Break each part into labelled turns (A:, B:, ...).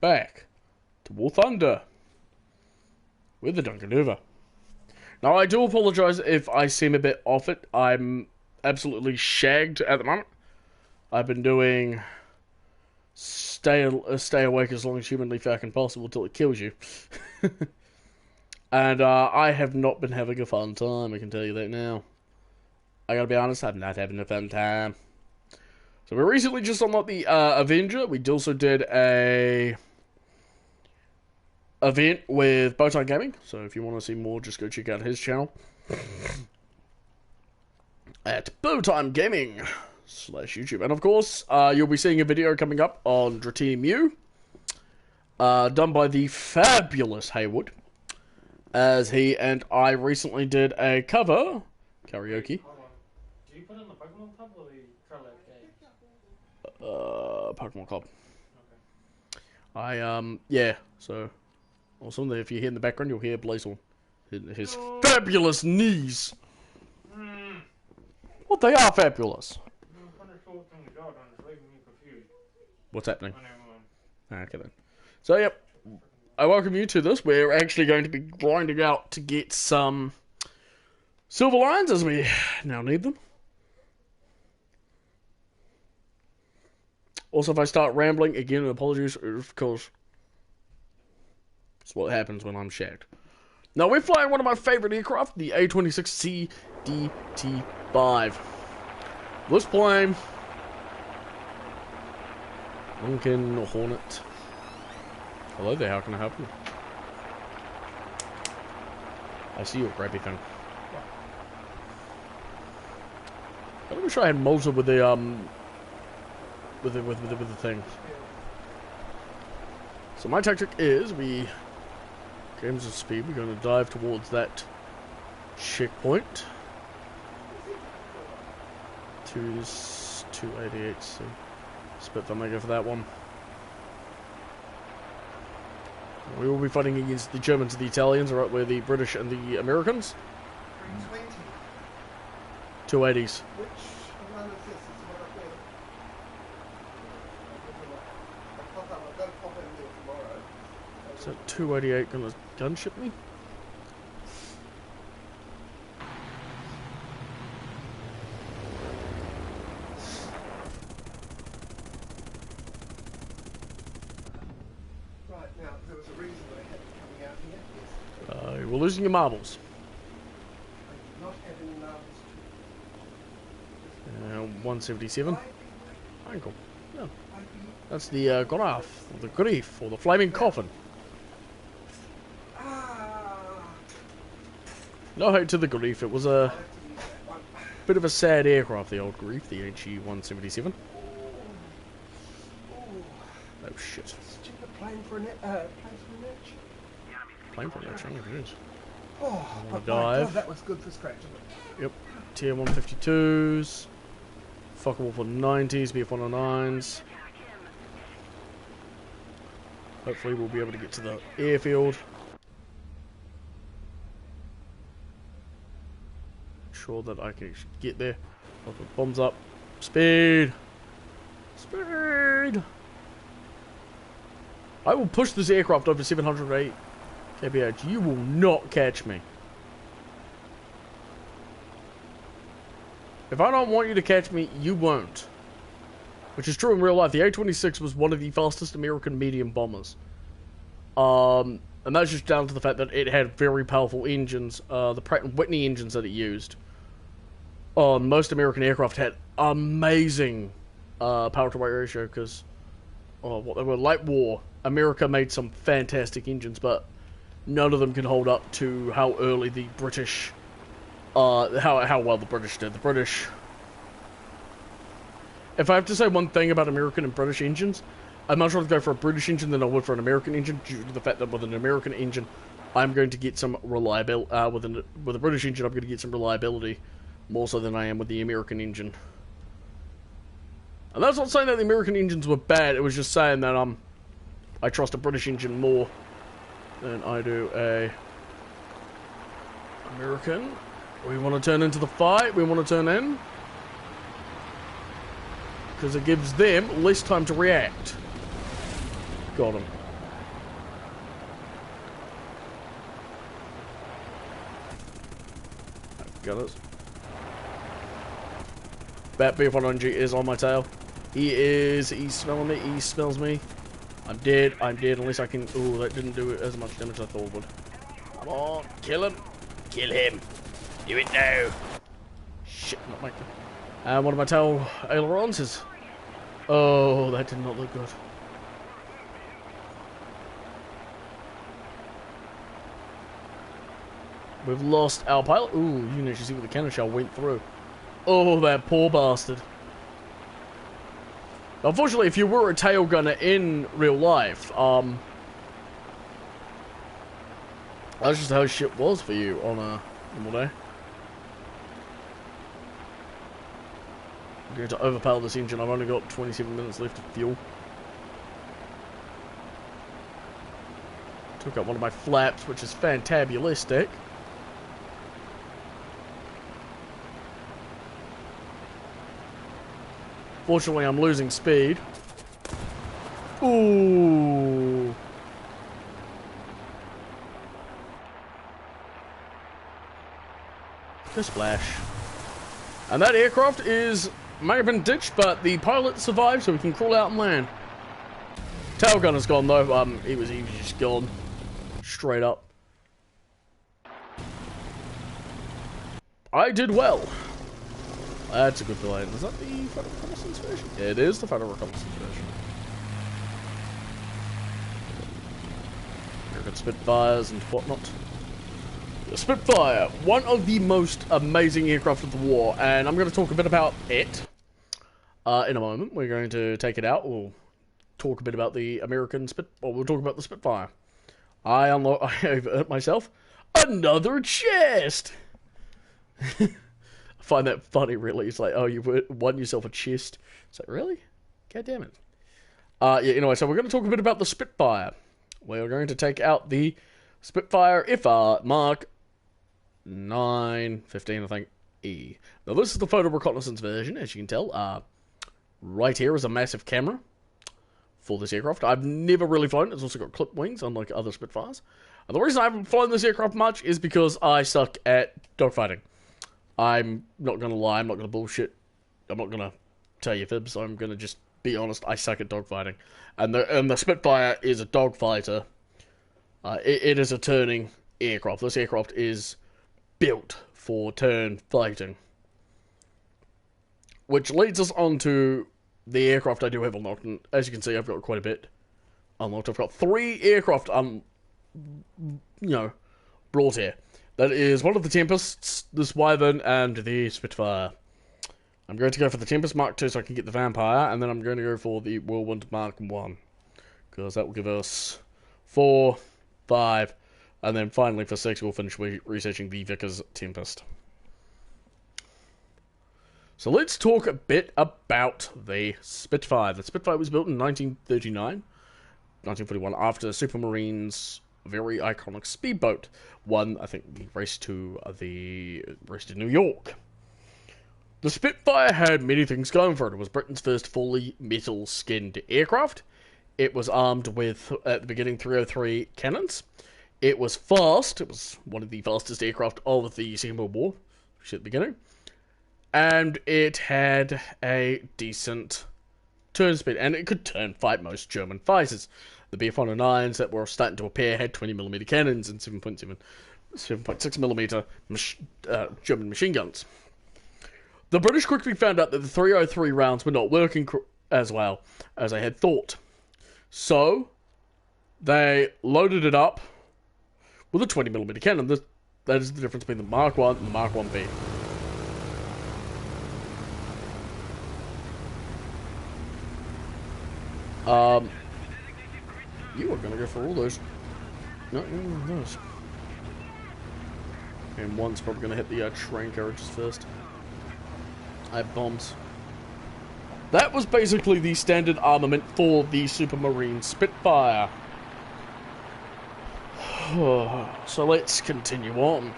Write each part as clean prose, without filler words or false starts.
A: back to Warthunder with the Duncannuva. Now, I do apologise if I seem a bit off it. I'm absolutely shagged at the moment. I've been doing stay awake as long as humanly fucking possible till it kills you. And I have not been having a fun time, I can tell you that now. I gotta be honest, I'm not having a fun time. So we recently just unlocked the Avenger. We also did a event with Bowtime Gaming. So if you want to see more, just go check out his channel. At Bowtime Gaming /YouTube. And of course, you'll be seeing a video coming up on Dratini Mew. Done by the fabulous Haywood. As he and I recently did a cover karaoke.
B: Hold on. Do you put it in the Pokemon Club or the Trollet game?
A: Pokemon Club.
B: Okay.
A: Yeah, so awesome. If you hear in the background, you'll hear Blazel. His fabulous knees. Well, they are fabulous. What's happening? Okay then. So, yep. I welcome you to this. We're actually going to be grinding out to get some silver lions as we now need them. Also, if I start rambling, again, apologies, of course. It's what happens when I'm shagged. Now, we're flying one of my favorite aircraft, the A-26C DT-5. This plane, Duncan Hornet. Hello there, how can I help you? I see your crappy thing. I wish I had Moser with the with the thing. So my tactic is games of speed, we're gonna dive towards that checkpoint. 288, so split the mega for that one. We will be fighting against the Germans and the Italians, right where the British and the Americans. 280s.
C: Which one is this? It's one up there. I'll go pop it in there tomorrow.
A: Is that 288 gonna gunship me? We're losing your marbles.
C: Not having marbles.
A: 177. Ankle. Yeah. That's the Graf, or the Grief, or the Flaming Coffin. No hate to the Grief, it was a bit of a sad aircraft, the old Grief, the HE-177. Oh shit.
C: Stupid plane for an itch.
A: Plane for an itch, I don't know if it is.
C: Oh, but
A: dive.
C: God, that was good for scratching it.
A: Yep. Tier 152s. Fuckable for 90s, BF-109s. Hopefully we'll be able to get to the airfield. Sure that I can get there. I'll put bombs up. Speed! Speed! I will push this aircraft over 708 kph. You will not catch me. If I don't want you to catch me, you won't. Which is true in real life. The A-26 was one of the fastest American medium bombers. And that's just down to the fact that it had very powerful engines. The Pratt & Whitney engines that it used. Most American aircraft had amazing power-to-weight ratio because what they were, late war. America made some fantastic engines, but none of them can hold up to how early the British, how well the British did. The British, if I have to say one thing about American and British engines, I'd much rather go for a British engine than I would for an American engine, due to the fact that with an American engine, I'm going to get some reliability, with a British engine, I'm going to get some reliability, more so than I am with the American engine. And that's not saying that the American engines were bad, it was just saying that, I trust a British engine more than I do a American. We want to turn into the fight. We want to turn in. Because it gives them less time to react. Got him. Gunners. That B100 is on my tail. He's smelling me, he smells me. I'm dead, unless I can... Ooh, that didn't do as much damage as I thought it would. Come on, kill him. Kill him. Do it now. Shit, not making. And one of my tail ailerons is... Oh, that did not look good. We've lost our pilot. Ooh, you can actually see what the cannon shell went through. Oh, that poor bastard. Unfortunately, if you were a tail gunner in real life, that's just how shit was for you on a normal day. I'm going to overpower this engine. I've only got 27 minutes left of fuel. Took out one of my flaps, which is fantabulistic. Fortunately, I'm losing speed. Ooh. Good splash. And that aircraft may have been ditched, but the pilot survived, so we can crawl out and land. Tail gunner's gone though. He was just gone. Straight up. I did well. That's a good plane. Is that the photo reconnaissance version? Yeah, it is the photo reconnaissance version. American Spitfires and whatnot. The Spitfire, one of the most amazing aircraft of the war, and I'm going to talk a bit about it in a moment. We're going to take it out. We'll talk a bit about the American we'll talk about the Spitfire. I have earned myself another chest. I find that funny, really. It's like, oh, you won yourself a chest. It's like, really? God damn it. Yeah, anyway, so we're going to talk a bit about the Spitfire. We're going to take out the Spitfire FR Mark 915, I think, E. Now, this is the photo reconnaissance version, as you can tell. Right here is a massive camera for this aircraft. I've never really flown. It's also got clip wings, unlike other Spitfires. And the reason I haven't flown this aircraft much is because I suck at dogfighting. I'm not going to lie. I'm not going to bullshit. I'm not going to tell you fibs. I'm going to just be honest. I suck at dogfighting. And the Spitfire is a dogfighter. It is a turning aircraft. This aircraft is built for turn fighting. Which leads us on to the aircraft I do have unlocked. And as you can see, I've got quite a bit unlocked. I've got 3 aircraft, brought here. That is one of the Tempests, this Wyvern, and the Spitfire. I'm going to go for the Tempest Mark II so I can get the Vampire, and then I'm going to go for the Whirlwind Mark I. Because that will give us 4, 5, and then finally for 6 we'll finish researching the Vickers Tempest. So let's talk a bit about the Spitfire. The Spitfire was built in 1939, 1941, after Supermarine's very iconic speedboat. One, I think, the race to New York. The Spitfire had many things going for it. It was Britain's first fully metal-skinned aircraft. It was armed with, at the beginning, 303 cannons. It was fast. It was one of the fastest aircraft of the Second World War, at the beginning. And it had a decent turn speed, and it could turn fight most German fighters. The Bf-109s that were starting to appear had 20mm cannons and 7.6mm German machine guns. The British quickly found out that the 303 rounds were not working as well as they had thought. So, they loaded it up with a 20mm cannon. That is the difference between the Mark I and the Mark 1B. You are going to go for all those. No, those. And one's probably going to hit the train carriages first. I have bombs. That was basically the standard armament for the Supermarine Spitfire. So let's continue on.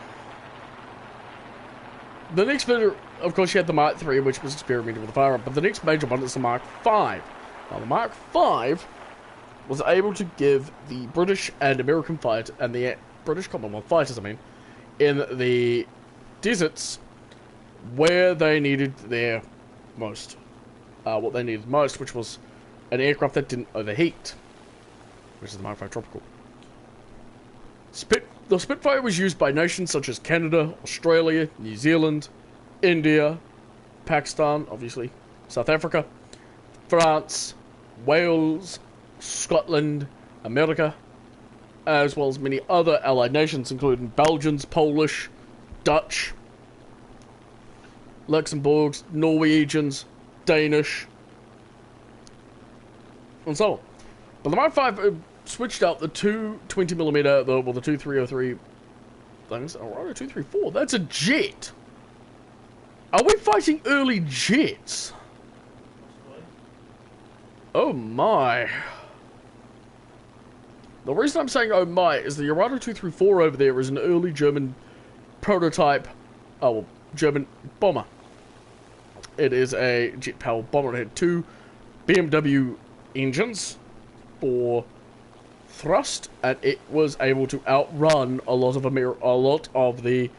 A: The next bit, of course, you had the Mark III, which was experimented with the firearm, but the next major one is the Mark V. Now, the Mark V was able to give the British and American fight, and the British Commonwealth fighters, in the deserts where they needed their most. What they needed most, which was an aircraft that didn't overheat, which is the Mark V Tropical. The Spitfire was used by nations such as Canada, Australia, New Zealand, India, Pakistan, obviously, South Africa, France, Wales, Scotland, America, as well as many other allied nations, including Belgians, Polish, Dutch, Luxembourgs, Norwegians, Danish, and so on. But the Mark V switched out the two 20mm, the two 303 things. Oh, right, a 234. That's a jet. Are we fighting early jets? Oh my. The reason I'm saying oh my is the Urano 234 over there is an early German prototype, German bomber. It is a jet-powered bomber. It had two BMW engines for thrust, and it was able to outrun a lot of the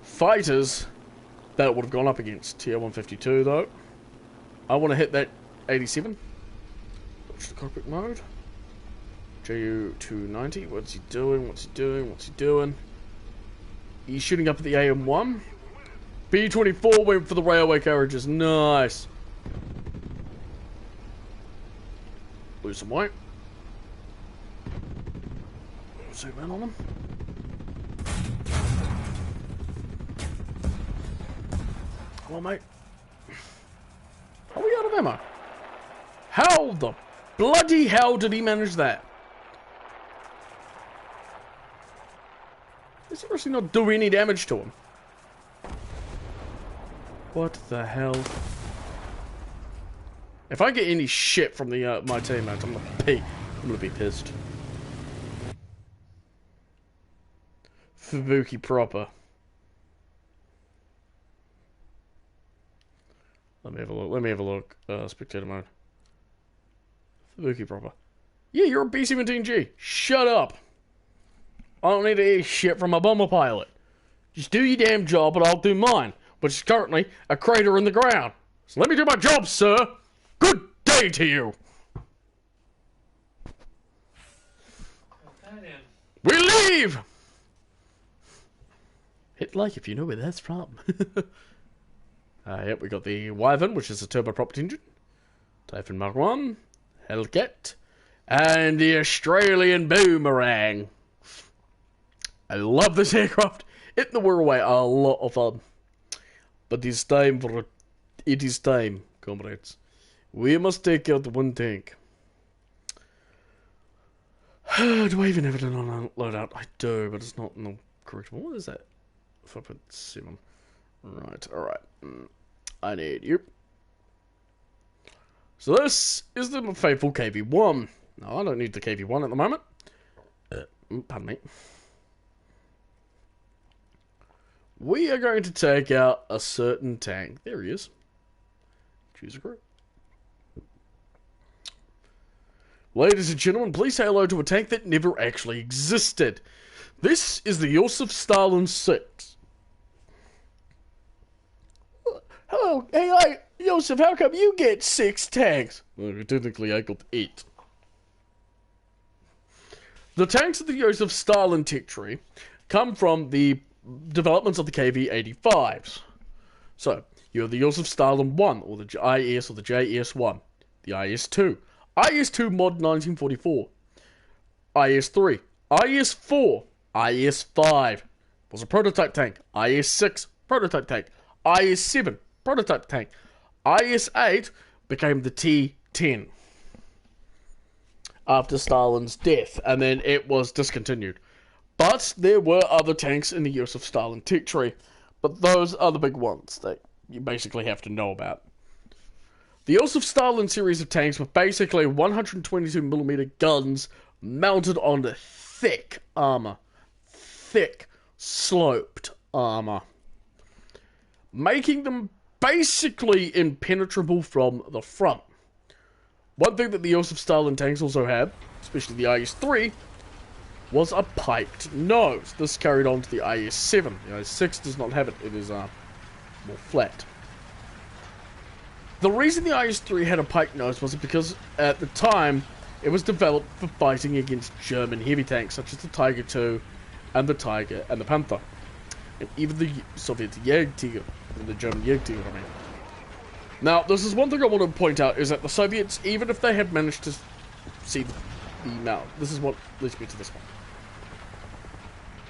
A: fighters that it would have gone up against. TR-152 though. I want to hit that 87. Watch the cockpit mode. JU-290. What's he doing? What's he doing? What's he doing? He's shooting up at the AM-1. B-24 went for the railway carriages. Nice. Lose some weight. Zoom in on them. Come on, mate. Are we out of ammo? How the bloody hell did he manage that? He's seriously not doing any damage to him. What the hell? If I get any shit from the my teammates, I'm gonna be pissed. Fubuki proper. Let me have a look. Let me have a look. Spectator mode. Fubuki proper. Yeah, you're a B-17G. Shut up. I don't need to hear shit from a bomber pilot. Just do your damn job and I'll do mine, which is currently a crater in the ground. So let me do my job, sir. Good day to you. We leave! Hit like if you know where that's from. Yep, we got the Wyvern, which is a turboprop engine. Typhoon Mark 1. Hellcat. And the Australian Boomerang. I love this aircraft. It and the Whirlaway are a lot of fun. But it's time for... It is time, comrades. We must take out one tank. Do I even have it on a loadout? I do, but it's not in the correct one. What is that? 5.7. Right, alright. I need you. So this is the faithful KV-1. No, I don't need the KV-1 at the moment. Pardon me. We are going to take out a certain tank. There he is. Choose a group. Ladies and gentlemen, please say hello to a tank that never actually existed. This is the Joseph Stalin 6. Hello, hey, Joseph, how come you get 6 tanks? Well, technically I got 8. The tanks of the Joseph Stalin tech tree come from the developments of the KV-85s. So, you have the Joseph Stalin 1, or the IS or the JS-1, the IS-2, IS-2 Mod 1944, IS-3, IS-4, IS-5 was a prototype tank, IS-6 prototype tank, IS-7 prototype tank, IS-8 became the T-10 after Stalin's death, and then it was discontinued. But there were other tanks in the Joseph Stalin tech tree, but those are the big ones that you basically have to know about. The Joseph Stalin series of tanks were basically 122mm guns mounted on thick armor. Thick, sloped armor. Making them basically impenetrable from the front. One thing that the Joseph Stalin tanks also had, especially the IS-3, was a piked nose. This carried on to the IS-7. The IS-6 does not have it. It is more flat. The reason the IS-3 had a piked nose was because at the time it was developed for fighting against German heavy tanks such as the Tiger II and the Tiger and the Panther. And even the Soviet Jagdtiger, and the German Jagdtiger, I mean. Now, this is one thing I want to point out, is that the Soviets, even if they had managed to see the mount, this is what leads me to this one.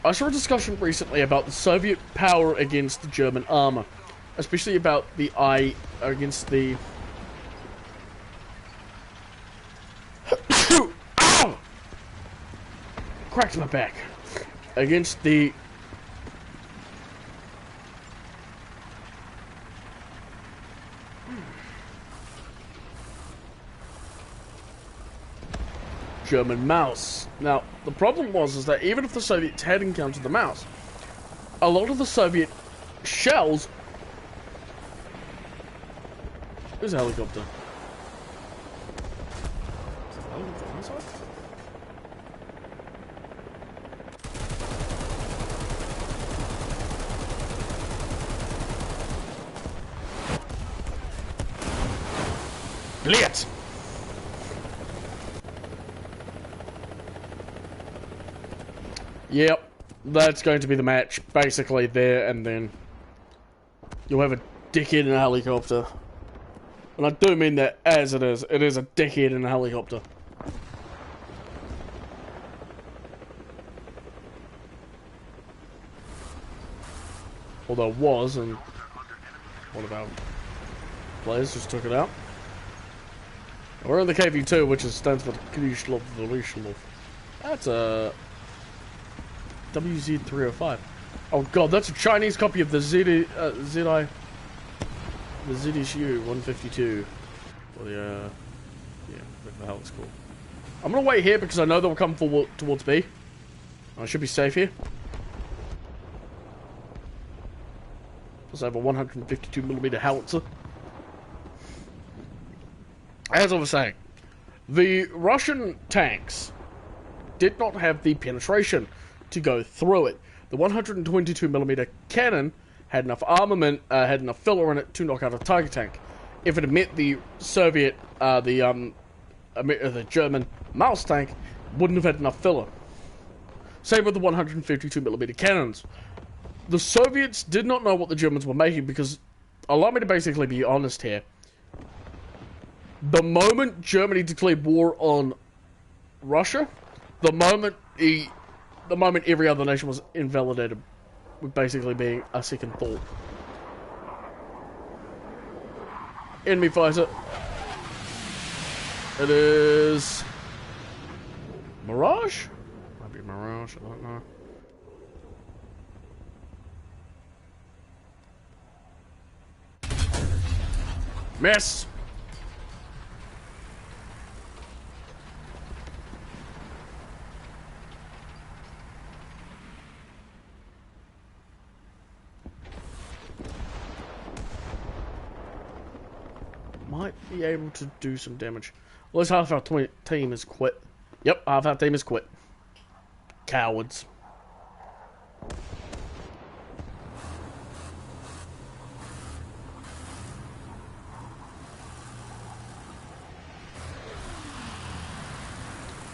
A: I saw a discussion recently about the Soviet power against the German armor, especially about the against the... Ow! Cracked my back. Against the... German mouse. Now, the problem was that even if the Soviets had encountered the mouse, a lot of the Soviet shells... There's a helicopter. Is there a helicopter on this side? Blitz! Yep, that's going to be the match, basically there, and then you'll have a dickhead in a helicopter. And I do mean that as it is a dickhead in a helicopter. Although it was, and one of our players just took it out. We're in the KV-2, which stands for the Krishlof. That's a... WZ305. Oh god, that's a Chinese copy of the ZSU 152. Or the, yeah, whatever the hell it's called. I'm gonna wait here because I know they'll come forward towards B. I should be safe here. Plus I have a 152mm howitzer. As I was saying, the Russian tanks did not have the penetration to go through it. The 122mm cannon had enough armament, had enough filler in it to knock out a Tiger tank. If it had met the Soviet, the German mouse tank, wouldn't have had enough filler. Same with the 152mm cannons. The Soviets did not know what the Germans were making because, allow me to basically be honest here, the moment Germany declared war on Russia, the moment every other nation was invalidated, with basically being a second thought. Enemy fighter. It is... Mirage? Might be Mirage, I don't know. Miss! Might be able to do some damage. Well, at least half our team has quit. Yep, half our team has quit. Cowards.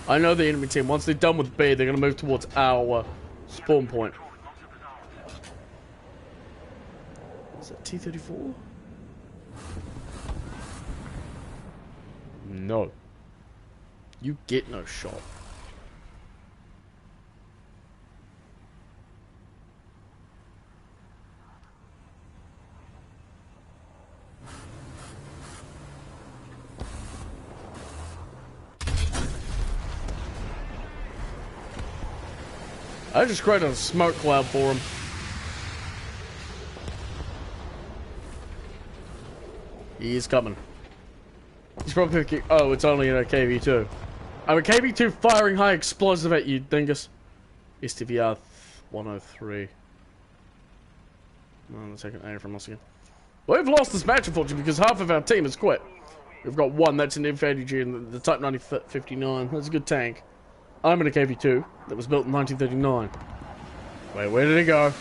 A: I know the enemy team, once they're done with B, they're going to move towards our spawn point. Is that T-34? No. You get no shot. I just created a smoke cloud for him. He is coming. He's probably thinking, oh, it's only in a KV-2. I'm a KV-2 firing high explosive at you, dingus. STVR 103. No, the second A from us again. We've lost this match, unfortunately, because half of our team has quit. We've got one, that's an F-80G and the Type 9059. That's a good tank. I'm in a KV-2 that was built in 1939. Wait, where did it go?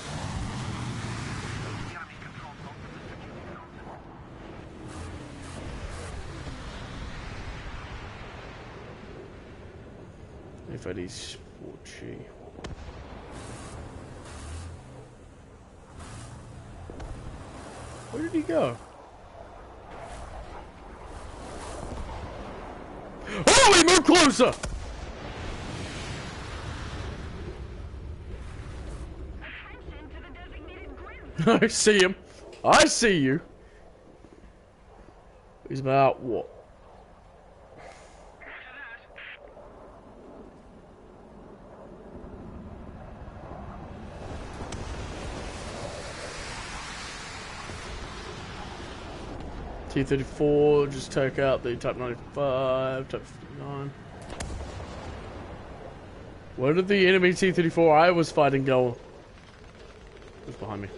A: If it is 4G. Where did he go? Oh, he moved closer! I see him. I see you. He's about what? T-34, just take out the Type 95, Type 59. Where did the enemy T-34 I was fighting go? Who's behind me?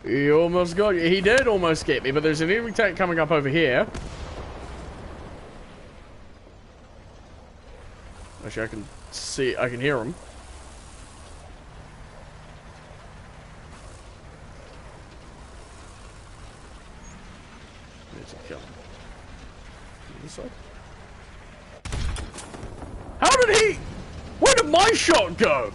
A: He almost got you. He did almost get me, but there's an enemy tank coming up over here. Actually, I can see, I can hear him. Where's he going? This side? How did he? Where did my shot go?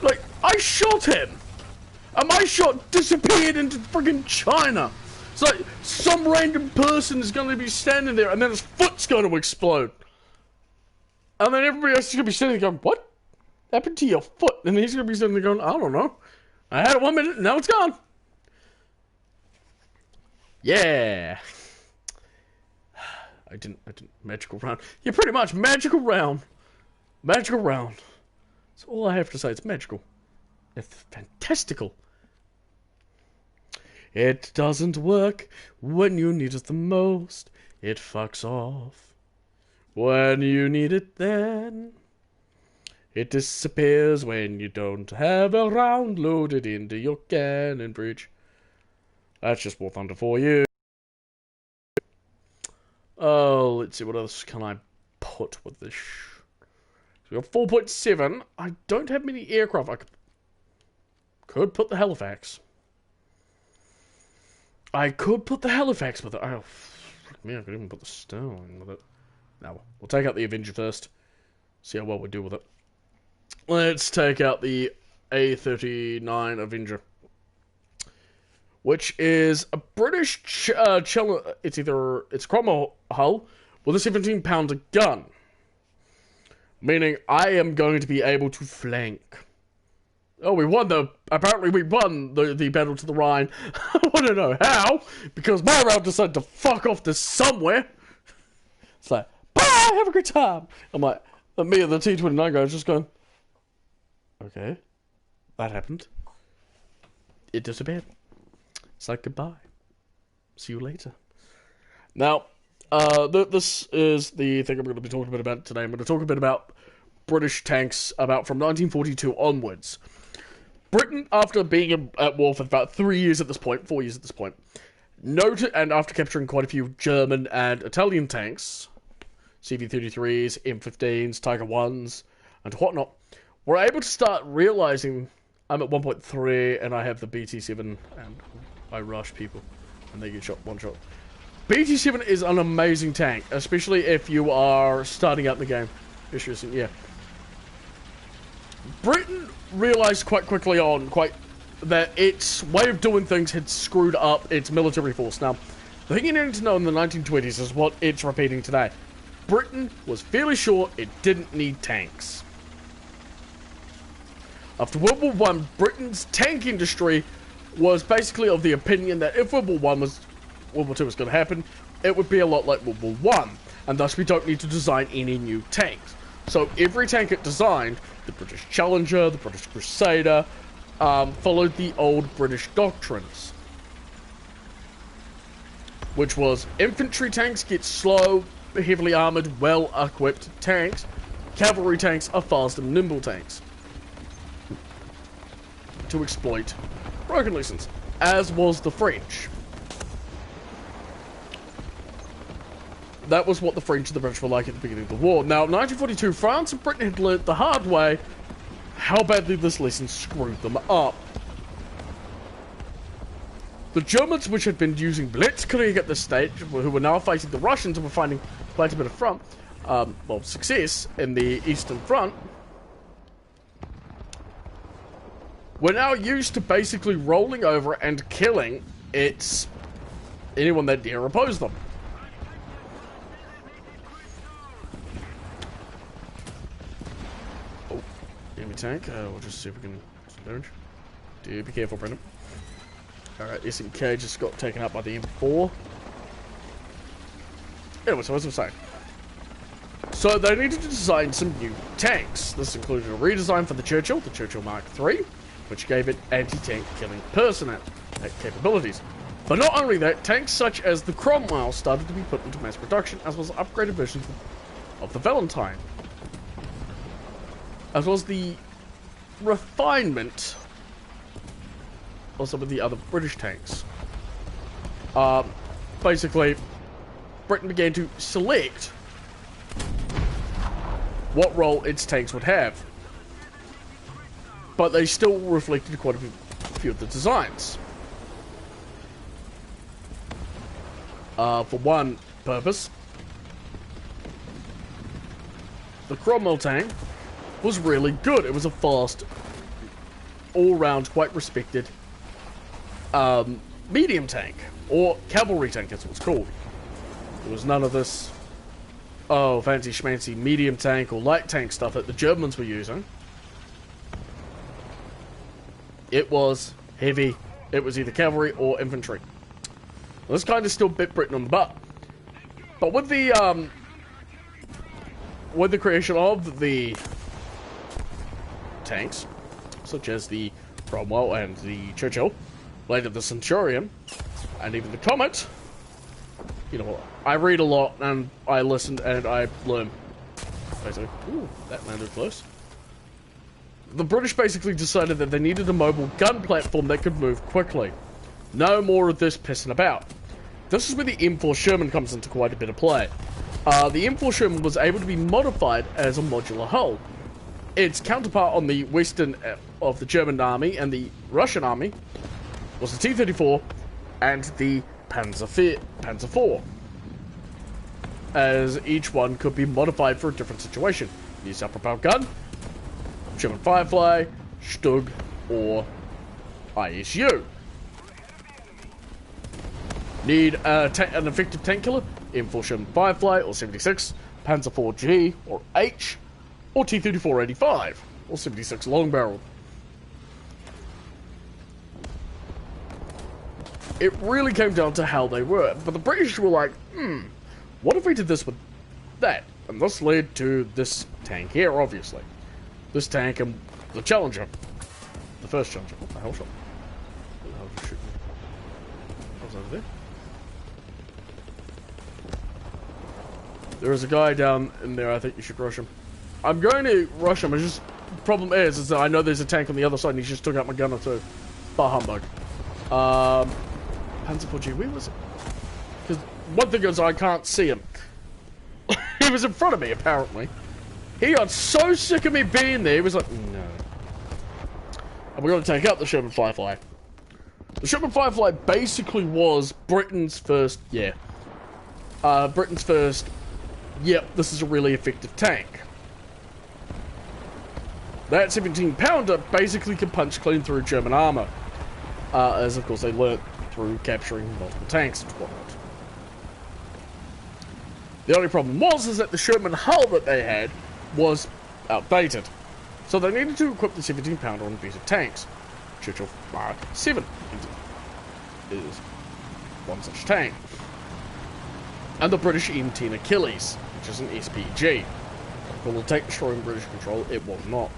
A: Like, I shot him, and my shot disappeared into friggin' China. It's like some random person is going to be standing there, and then his foot's going to explode. And then everybody else is going to be standing there going, what happened to your foot? And he's going to be standing there going, I don't know. I had it 1 minute, and now it's gone. Yeah. I didn't, magical round. Yeah, pretty much, magical round. Magical round. That's all I have to say. It's magical. It's fantastical. It doesn't work when you need it the most. It fucks off when you need it then. It disappears when you don't have a round loaded into your cannon breech. That's just Warthunder for you. Oh, let's see, what else can I put with this? So we got 4.7. I don't have many aircraft. I could put the Halifax. I could put the Halifax with it. Oh, frick me, I could even put the Sterling with it. Now, we'll take out the Avenger first. See how well we do with it. Let's take out the A39 Avenger. Which is a British Challenger. It's Cromwell hull with a 17-pounder gun. Meaning I am going to be able to flank. Oh, apparently we won the battle to the Rhine. I want to know how, because my round decided to fuck off to somewhere. It's like, bye, have a good time. I'm like, me and the T-29 guys just going, okay, that happened. It disappeared. It's like, goodbye. See you later. Now, this is the thing I'm going to be talking a bit about today. I'm going to talk a bit about British tanks from 1942 onwards. Britain, after being at war for about 4 years at this point, noted, and after capturing quite a few German and Italian tanks, CV-33s, M15s, Tiger 1s, and whatnot, were able to start realizing I'm at 1.3 and I have the BT-7 and I rush people and they get shot one shot. BT-7 is an amazing tank, especially if you are starting out the game. Yeah. Britain realized quite quickly on that its way of doing things had screwed up its military force. Now, the thing you need to know in the 1920s is what it's repeating today. Britain was fairly sure it didn't need tanks. After World War I, Britain's tank industry was basically of the opinion that if World War II was going to happen, it would be a lot like World War I, and thus we don't need to design any new tanks. So every tank it designed, the British Challenger, the British Crusader, followed the old British doctrines, which was infantry tanks get slow, heavily armoured, well-equipped tanks. Cavalry tanks are fast and nimble tanks to exploit broken lessons, as was the French. that was what the French and the British were like at the beginning of the war. Now, in 1942, France and Britain had learnt the hard way how badly this lesson screwed them up. The Germans, which had been using blitzkrieg at this stage, who were now fighting the Russians and were finding quite a bit of front, well, success in the Eastern Front, were now used to basically rolling over and killing anyone that dare oppose them. Oh, enemy tank. We'll just see if we can do some damage. Do be careful, Brendan. Alright, SMK just got taken out by the M4. Anyway, so as I was saying. So they needed to design some new tanks. This included a redesign for the Churchill Mark III, which gave it anti-tank killing personnel capabilities. But not only that, tanks such as the Cromwell started to be put into mass production, as well as upgraded versions of the Valentine. As well as the refinement of some of the other British tanks. Basically, Britain began to select what role its tanks would have. But they still reflected quite a few of the designs. For one purpose, the Cromwell tank was really good. It was a fast, all-round, quite respected medium tank, or cavalry tank, that's what it's called. There was none of this, oh, fancy schmancy medium tank or light tank stuff that the Germans were using. It was heavy. It was either cavalry or infantry. This kind of still bit Britain on the butt. But with the creation of the tanks, such as the Cromwell and the Churchill, later the Centurion, and even the Comet, you know, I read a lot and I listen and I learn. Basically, ooh, that landed close. The British basically decided that they needed a mobile gun platform that could move quickly. No more of this pissing about. This is where the M4 Sherman comes into quite a bit of play. The M4 Sherman was able to be modified as a modular hull. Its counterpart on the western of the German army and the Russian army was the T-34 and the Panzer IV, as each one could be modified for a different situation. Use self-propelled gun, German Firefly, Stug, or ISU. Need an effective tank killer? M4 Sherman Firefly, or 76, Panzer IV-G, or H, or T-34-85, or 76 long barrel. It really came down to how they were, but the British were like, what if we did this with that? And this led to this tank here, obviously. This tank and the Challenger. The first Challenger. What the hell shot? What the hell did you shoot me? I was over there. There is a guy down in there, I think you should rush him. I'm going to rush him, it's just, the problem is that I know there's a tank on the other side and he just took out my gun or two. Bah humbug. Panzer IV-G, where was it? Because one thing is I can't see him. He was in front of me, apparently. He got so sick of me being there, he was like, no. And we're going to take out the Sherman Firefly. The Sherman Firefly basically was Britain's first, Britain's first, this is a really effective tank. That 17-pounder basically can punch clean through German armor. As of course they learnt through capturing multiple tanks and whatnot. The only problem was that the Sherman hull that they had was outdated. So they needed to equip the 17-pounder on better tanks. Churchill Mark 7 is one such tank. And the British M10 Achilles, which is an SPG. Called a tank destroying British control, it was not.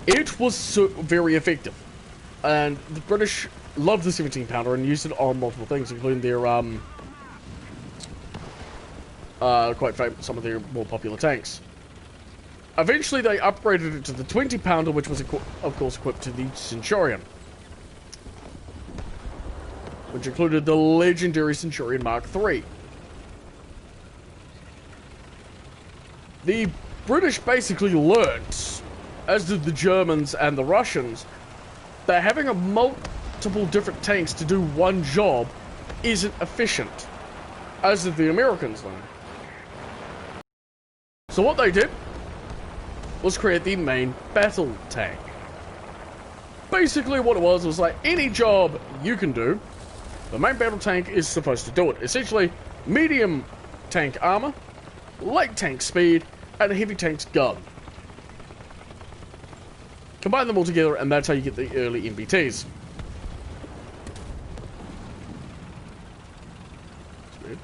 A: It was so very effective. And the British loved the 17-pounder and used it on multiple things, including their, quite famous, some of their more popular tanks. Eventually, they upgraded it to the 20-pounder, which was, of course, equipped to the Centurion. Which included the legendary Centurion Mark III. the British basically learnt, as did the Germans and the Russians, that having a multiple different tanks to do one job isn't efficient, as did the Americans learn. So what they did was create the main battle tank. Basically what it was like any job you can do, the main battle tank is supposed to do it. Essentially, medium tank armor, light tank speed, and a heavy tank's gun. Combine them all together, and that's how you get the early MBTs. That's weird.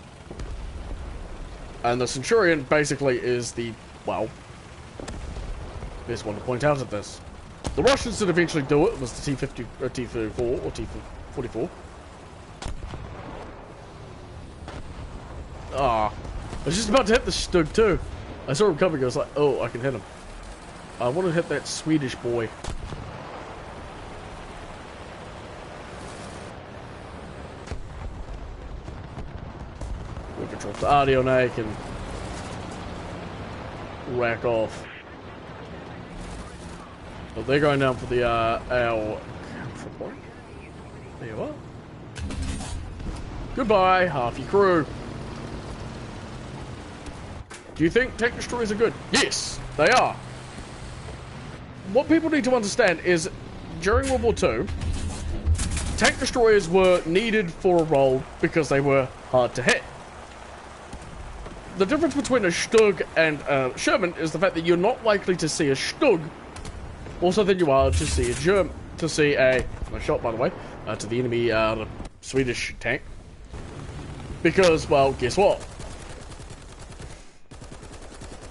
A: And the Centurion basically is the, well, best one to point out at this. The Russians did eventually do it. Was the T-50, T-34 or T-44? Ah, I was just about to hit the Stug too. I saw him coming. I was like, oh, I can hit him. I want to hit that Swedish boy. We can drop the audio neck and rack off. But they're going down for the our capture point. There you are. Goodbye, half your crew. Do you think tank destroyers are good? Yes, they are. What people need to understand is, during World War II, tank destroyers were needed for a role because they were hard to hit. The difference between a Stug and a Sherman is the fact that you're not likely to see a Stug also than you are to see a German, to see a, nice shot by the way, to the enemy the Swedish tank. Because, well, guess what?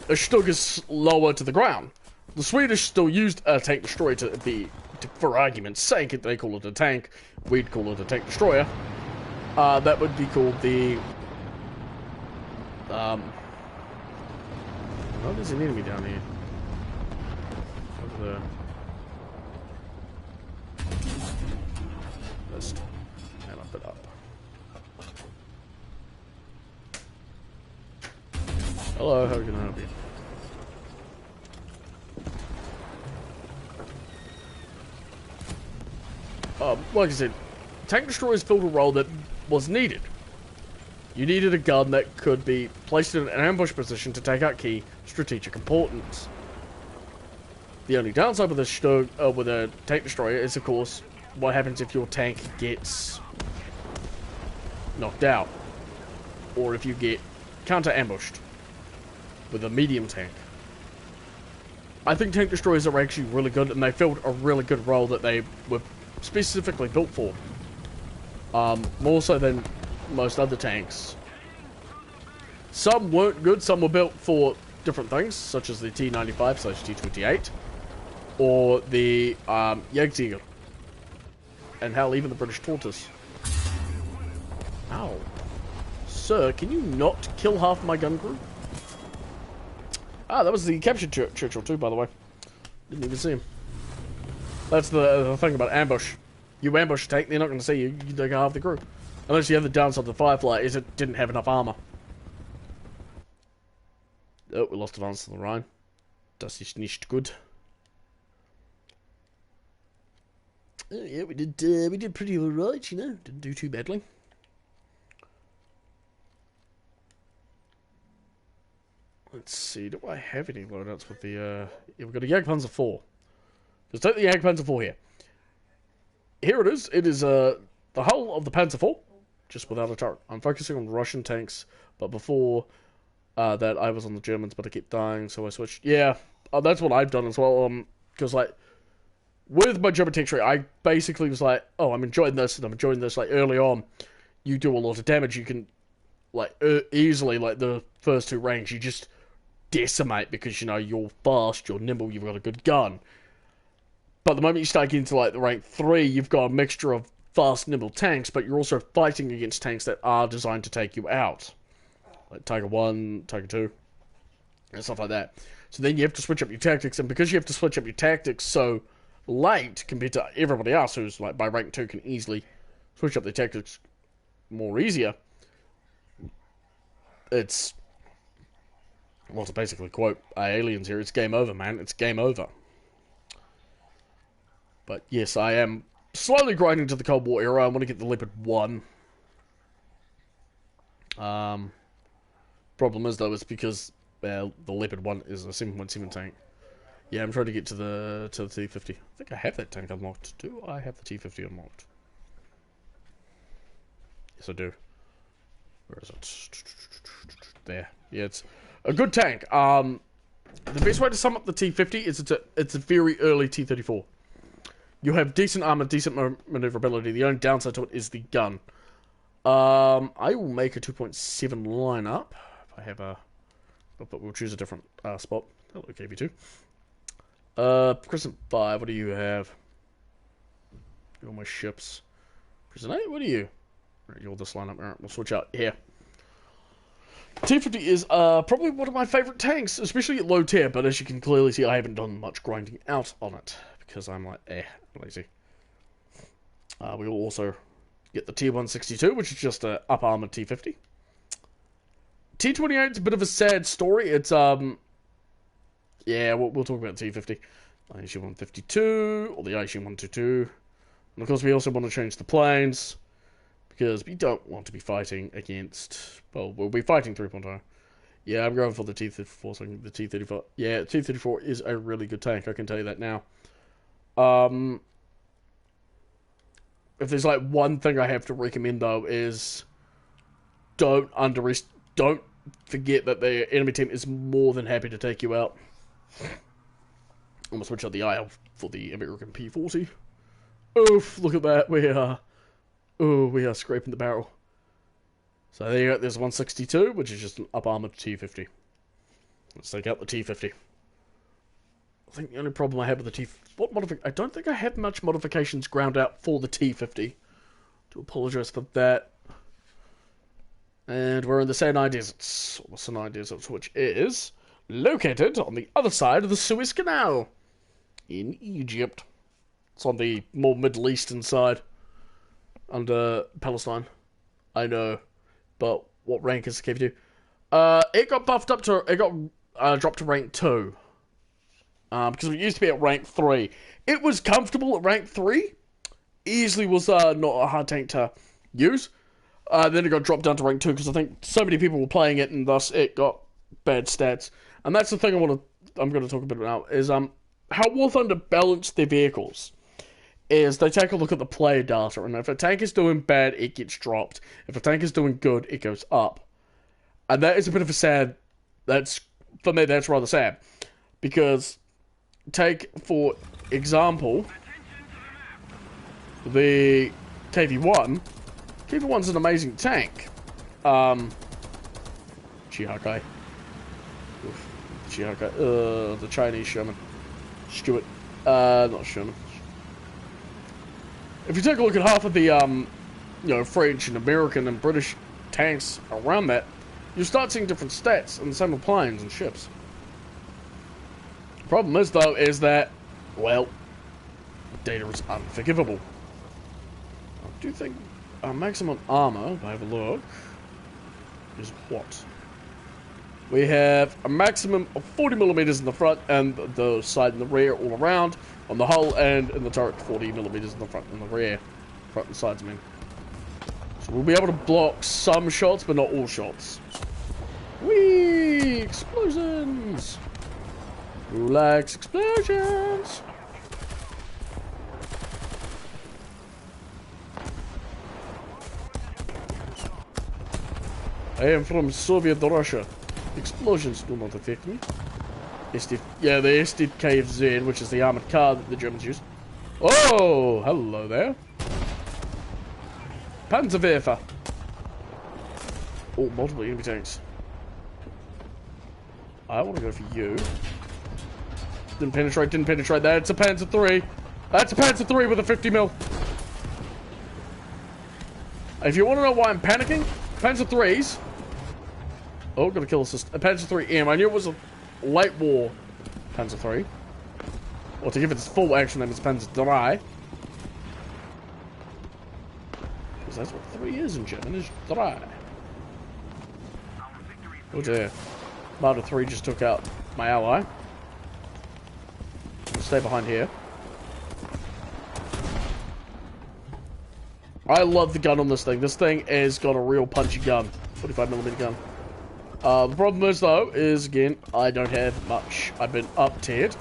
A: A Stug is lower to the ground. The Swedish still used a tank destroyer to be, for argument's sake, they call it a tank, we'd call it a tank destroyer. That would be called the, oh, there's an enemy down here. Over there. List. And up it up. Hello, how can I help you? Like I said, tank destroyers filled a role that was needed. You needed a gun that could be placed in an ambush position to take out key strategic importance. The only downside with a with a tank destroyer is, of course, what happens if your tank gets knocked out, or if you get counter-ambushed with a medium tank. I think tank destroyers are actually really good, and they filled a really good role that they were specifically built for. More so than most other tanks. Some weren't good, some were built for different things, such as the T-95/T-28, or the Jagdtiger, and hell, even the British Tortoise. Ow. Sir, can you not kill half my gun crew? Ah, that was the captured Churchill too, by the way. Didn't even see him. That's the thing about ambush. You ambush a tank, they're not going to see you. You take half the crew. Unless you have the downside of the Firefly, is it didn't have enough armor. Oh, we lost advance to the Rhine. Das ist nicht good. Yeah, we did pretty alright, you know. Didn't do too badly. Let's see, do I have any loadouts with the, yeah, we've got a Jagdpanzer 4. Let's take the Jagdpanzer 4 here. Here it is. It is, the hull of the Panzer 4, just without a turret. I'm focusing on Russian tanks, but before that I was on the Germans, but I kept dying, so I switched. Yeah, that's what I've done as well, because, like, with my German tank tree, I basically was like, oh, I'm enjoying this, and I'm enjoying this, like, early on, you do a lot of damage, you can, like, easily, like, the first two ranks, you just decimate, because, you know, you're fast, you're nimble, you've got a good gun. But the moment you start getting to, like, the rank 3, you've got a mixture of fast, nimble tanks, but you're also fighting against tanks that are designed to take you out. Like Tiger 1, Tiger 2, and stuff like that. So then you have to switch up your tactics, and because you have to switch up your tactics so late compared to everybody else who's, like, by rank 2 can easily switch up their tactics more easier, it's well, to basically quote aliens here, it's game over, man. It's game over. But yes, I am slowly grinding to the Cold War era. I want to get the Leopard 1. Problem is, though, it's because the Leopard 1 is a 7.7 tank. Yeah, I'm trying to get to the T-50. I think I have that tank unlocked. Do I have the T-50 unlocked? Yes, I do. Where is it? There. Yeah, it's a good tank. The best way to sum up the T-50 is it's a very early T-34. You have decent armor, decent maneuverability. The only downside to it is the gun. I will make a 2.7 lineup. If I have a... But we'll choose a different spot. Hello, KB2. Crescent 5, what do you have? All my ships. Crescent 8, what are you? Alright, you're this lineup. Alright, we'll switch out here. T-50 is probably one of my favourite tanks, especially at low tier, but as you can clearly see, I haven't done much grinding out on it, because I'm like, lazy. We will also get the tier 162, which is just a up armored T-50. T-28 is a bit of a sad story. It's, yeah, we'll talk about T-50. ISU 152, or the ISU 122. And of course, we also want to change the planes, because we don't want to be fighting against... Well, we'll be fighting 3.0. Yeah, I'm going for the T-34, so the T-35. Yeah, T-34 is a really good tank, I can tell you that now. If there's like one thing I have to recommend, though, is don't forget that the enemy team is more than happy to take you out. I'm gonna switch out the IL for the American P-40. Oof, look at that. We are scraping the barrel. So there you go, there's 162, which is just an up-armored T-50. Let's take out the T-50. I think the only problem I have with the I don't think I have much modifications ground out for the T-50. Do apologise for that. And we're in the Sinai Deserts. Or the Sinai Deserts, which is located on the other side of the Suez Canal. In Egypt. It's on the more Middle Eastern side. Under Palestine. I know. But what rank is the KV2? It got buffed up to... It got dropped to rank 2. Because it used to be at rank 3. It was comfortable at rank 3. Easily was not a hard tank to use. Then it got dropped down to rank 2 because I think so many people were playing it and thus it got bad stats. And that's the thing I'm going to talk a bit about now, is how Warthunder balance their vehicles. Is they take a look at the player data, and if a tank is doing bad, it gets dropped. If a tank is doing good, it goes up. And that is a bit of a sad... For me, that's rather sad. Because... Take, for example, the KV-1. KV-1's an amazing tank. Chihakai. Chihakai. The Chinese Sherman. Stuart. Not Sherman. If you take a look at half of the, French and American and British tanks around that, you'll start seeing different stats, and the same with planes and ships. The problem is, though, is that, well, data is unforgivable. I do think our maximum armor, if I have a look, is what? We have a maximum of 40mm in the front and the side and the rear all around. On the hull and in the turret, 40mm in the front and the rear. Front and sides, I mean. So we'll be able to block some shots, but not all shots. Whee! Explosions! Who likes explosions? I am from Soviet Russia. Explosions do not affect me. The SDKFZ, which is the armored car that the Germans use. Oh, hello there. Panzerwerfer. Oh, multiple enemy tanks. I want to go for you. Didn't penetrate. That's a Panzer 3. That's a Panzer 3 with a 50mm. If you want to know why I'm panicking, Panzer 3s. Oh, got a kill assist. A Panzer 3M. I knew it was a late war Panzer 3. Or to give it its full actual name, it's Panzer 3. Because that's what 3 is in German, is 3. Oh dear. Marder 3 just took out my ally. Stay behind here. I love the gun on this thing. This thing has got a real punchy gun. 45mm gun. The problem is, though, is, again, I don't have much. I've been up-tiered.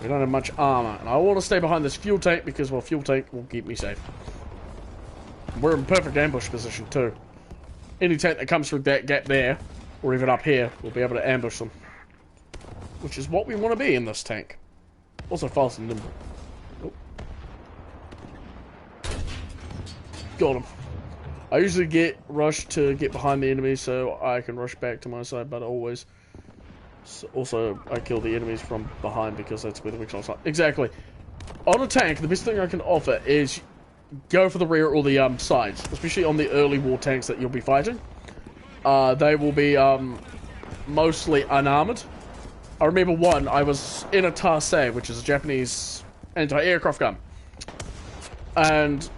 A: We don't have much armor. And I want to stay behind this fuel tank because, well, fuel tank will keep me safe. We're in perfect ambush position, too. Any tank that comes through that gap there, or even up here, will be able to ambush them. Which is what we want to be in this tank. Also fast and nimble. Oh. Got him. I usually get rushed to get behind the enemy so I can rush back to my side, but always... Also, I kill the enemies from behind because that's where the weak spots are. Exactly. On a tank, the best thing I can offer is go for the rear or the sides, especially on the early war tanks that you'll be fighting. They will be mostly unarmored. I remember one, I was in a Tarsei, which is a Japanese anti-aircraft gun. And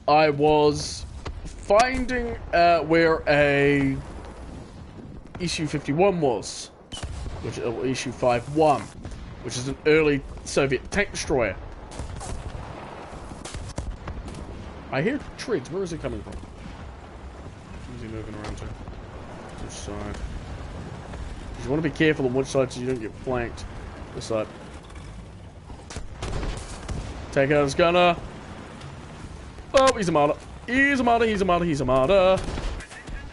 A: I was finding where a issue 51 was, which is issue 51, which is an early Soviet tank destroyer. I hear treads. Where is he coming from? Where's he moving around to? Which side? You want to be careful on which side so you don't get flanked. This side. Take out his gunner. Oh, he's a martyr. He's a martyr, he's a martyr, he's a martyr.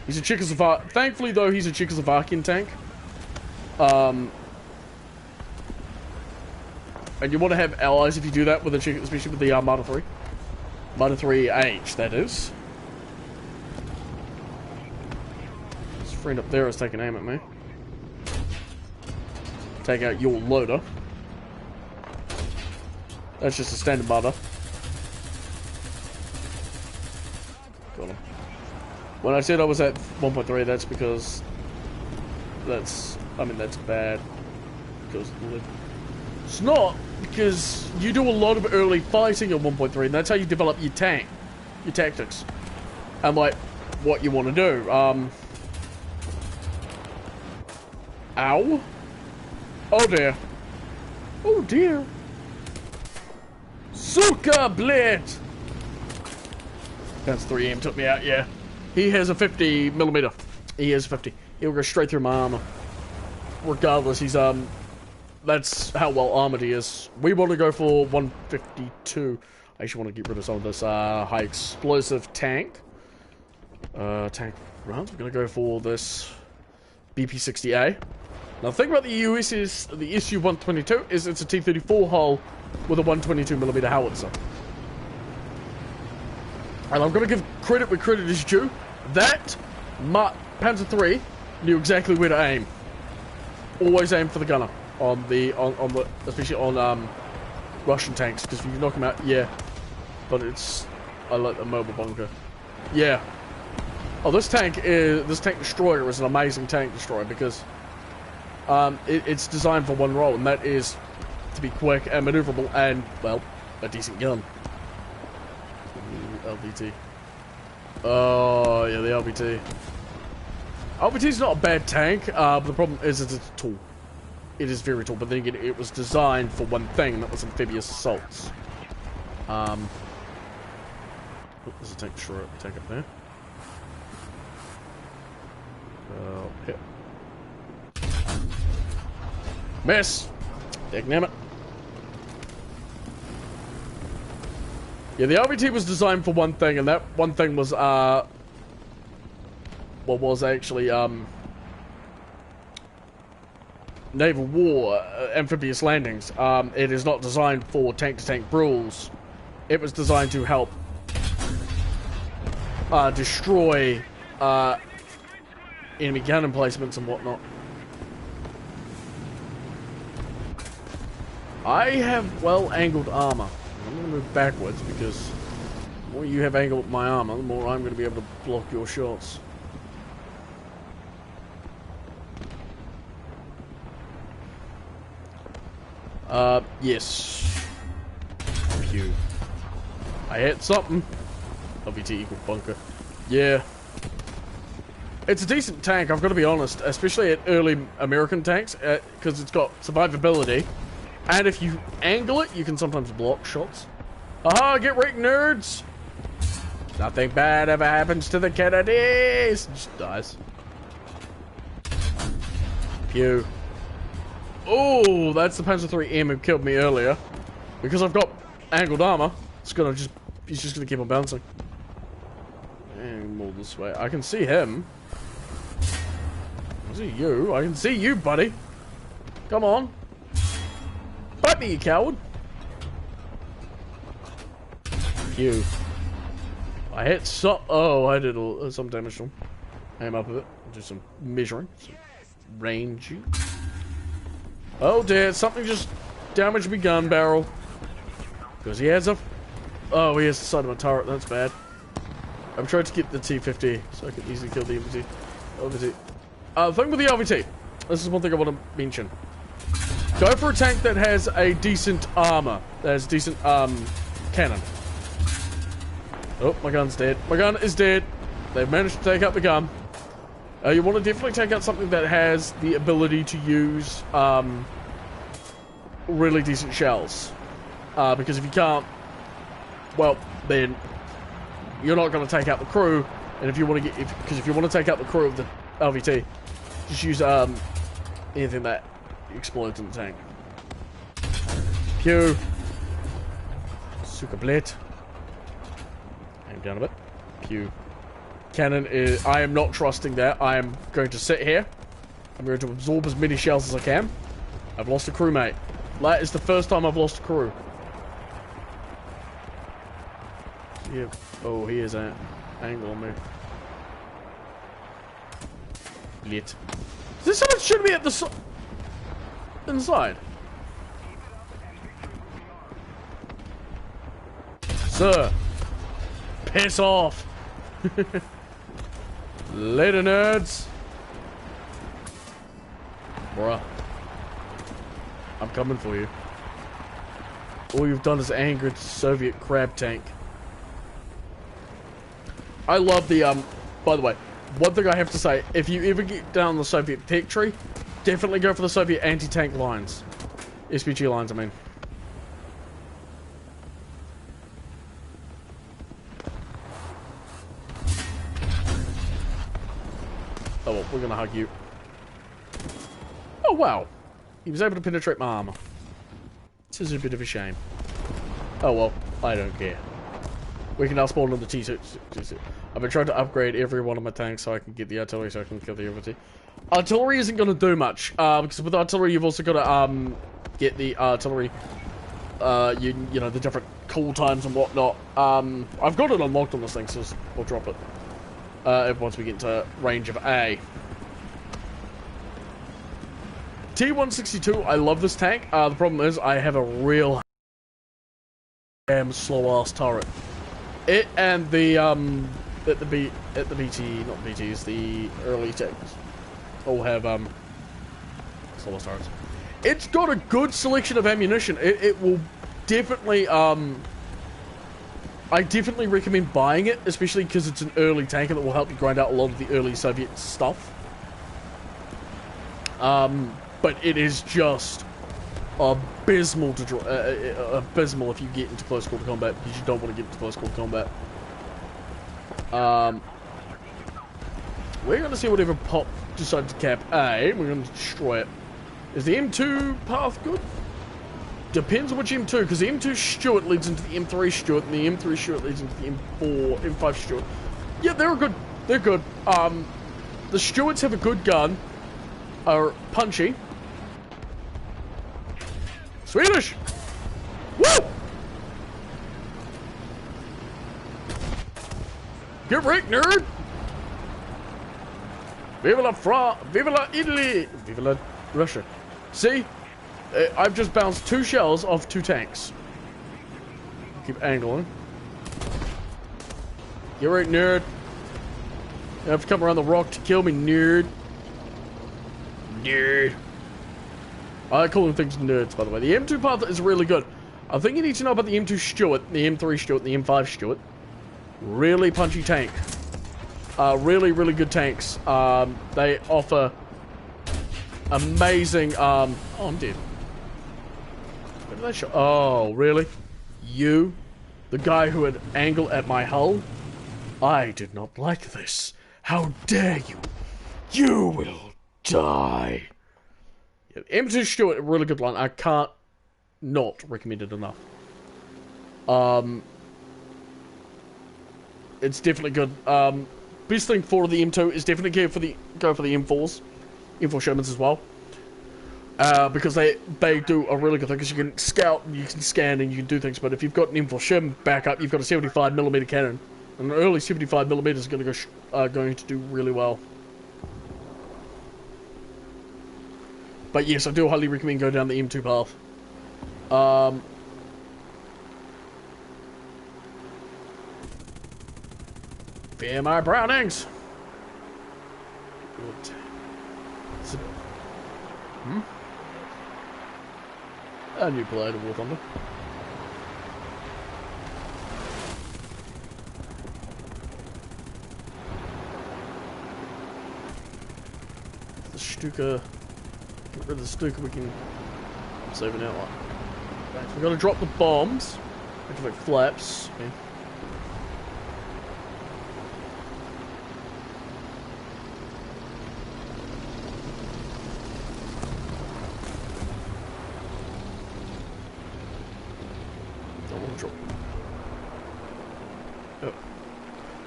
A: He's a Czechoslovakian. Thankfully, though, he's a Czechoslovakian tank. And you want to have allies if you do that, with the especially with the Martyr 3. Martyr 3H, that is. His friend up there is taking aim at me. Take out your loader. That's just a standard martyr. Got him. When I said I was at 1.3, that's because that's bad. Because it's not, because you do a lot of early fighting at 1.3, and that's how you develop your tank, your tactics, and like what you want to do. Ow. Oh dear. Oh dear. Suka Blade! That's 3M took me out, yeah. He has a 50mm. He has 50. He'll go straight through my armor. Regardless, he's, that's how well armored he is. We want to go for 152. I actually want to get rid of some of this, high explosive tank. Tank runs. We're going to go for this BP-60A. Now, the thing about the US is, the SU-122 is it's a T-34 hull with a 122mm howitzer. And I'm going to give credit where credit is due. That Panzer III knew exactly where to aim. Always aim for the gunner on the especially on Russian tanks, because if you knock them out, yeah. But it's I like the mobile bunker. Yeah. Oh, this tank destroyer is an amazing tank destroyer because it's designed for one role, and that is to be quick and maneuverable and, well, a decent gun. LBT. Oh, yeah, the LBT. LBT's not a bad tank, but the problem is it's a tool. It is very tall, but then again, it was designed for one thing, and that was amphibious assaults. Oh, there's a tank destroyer tank up there. Hit. Miss! Damn it. Yeah, the LBT was designed for one thing, and that one thing was, was actually, naval war, amphibious landings. It is not designed for tank-to-tank brawls. It was designed to help, destroy, enemy gun emplacements and whatnot. I have well-angled armor. I'm going to move backwards because the more you have angled my armor, the more I'm going to be able to block your shots. Yes. Phew. I hit something. LBT equal bunker. Yeah. It's a decent tank, I've got to be honest, especially at early American tanks, because it's got survivability. And if you angle it, you can sometimes block shots. Aha, get wrecked, nerds! Nothing bad ever happens to the Kennedys! Just dies. Pew. Oh, that's the Panzer IIIM who killed me earlier. Because I've got angled armor, he's just gonna keep on bouncing. And more this way. I can see him. I see you. I can see you, buddy. Come on. Bite me, you coward. You. I hit some. Oh, I did some damage to him. Aim up a bit. Do some measuring. Some ranging. Oh dear, something just damaged my gun barrel. Because he has a. Oh, he has the side of my turret. That's bad. I'm trying to get the T-50 so I can easily kill the LVT. LVT. Thing with the LVT. This is one thing I want to mention. Go for a tank that has a decent armor. That has decent cannon. Oh, my gun's dead. My gun is dead. They've managed to take out the gun. You want to definitely take out something that has the ability to use really decent shells. Because if you can't, well, then you're not going to take out the crew. And if you want to get, because if you want to take out the crew of the LVT, just use anything that explodes in the tank. Pew. Suka blade. Aim down a bit. Pew. Cannon is. I am not trusting that. I am going to sit here. I'm going to absorb as many shells as I can. I've lost a crewmate. That is the first time I've lost a crew. Yeah. Oh, he is an angle on me. Lit. Is there someone shooting me at the inside? Sir, piss off. Later, nerds. Bruh. I'm coming for you. All you've done is angered Soviet crab tank. I love the, by the way, one thing I have to say, if you ever get down the Soviet tech tree, definitely go for the Soviet anti-tank lines. SPG lines, I mean. Oh well, we're gonna hug you. Oh wow. He was able to penetrate my armor. This is a bit of a shame. Oh well, I don't care. We can now spawn on the T-suit. I've been trying to upgrade every one of my tanks so I can get the artillery so I can kill the LVT. Artillery isn't going to do much, because with artillery you've also got to get the artillery, you know, the different cool times and whatnot. I've got it unlocked on this thing, so we'll drop it once we get into range of A. T-162, I love this tank. The problem is I have a real damn slow-ass turret. It and the BT, not the BTs, the early tanks all have slow turrets. It's got a good selection of ammunition. It will definitely I definitely recommend buying it, especially because it's an early tank and it will help you grind out a lot of the early Soviet stuff. But it is just abysmal to abysmal if you get into close quarter combat, because you don't want to get into close quarter combat. We're going to see whatever pop decides to cap A. We're going to destroy it. Is the M2 path good? Depends on which M2, because the M2 Stuart leads into the M3 Stuart, and the M3 Stuart leads into the M5 Stuart. Yeah, they're good. They're good. The Stuarts have a good gun. Are punchy. Swedish! Woo! Get wrecked, nerd! Viva la France! Viva la Italy! Viva la Russia. See? I've just bounced 2 shells off 2 tanks. Keep angling. Get wrecked, nerd. You have to come around the rock to kill me, nerd. Nerd. I like calling things nerds, by the way. The M2 path is really good. I think you need to know about the M2 Stuart, the M3 Stuart, and the M5 Stuart. Really punchy tank. Really, really good tanks. They offer amazing. Oh, I'm dead. Where did they show? Oh, really? You, the guy who had angled at my hull? I did not like this. How dare you? You will die. Yeah, M2 Stuart, a really good line. I can't not recommend it enough. It's definitely good. Best thing for the M2 is definitely go for the M4s, M4 Shermans as well, because they do a really good thing. Because you can scout, and you can scan, and you can do things. But if you've got an M4 Sherman backup, you've got a 75mm cannon, and an early 75mm is going to do really well. But yes, I do highly recommend go down the M2 path. Fear my Brownings! Good. A new player to Warthunder. The Stuka. Get rid of the Stuka, we can save an outline. Right, we've got to drop the bombs. Activate flaps. Okay.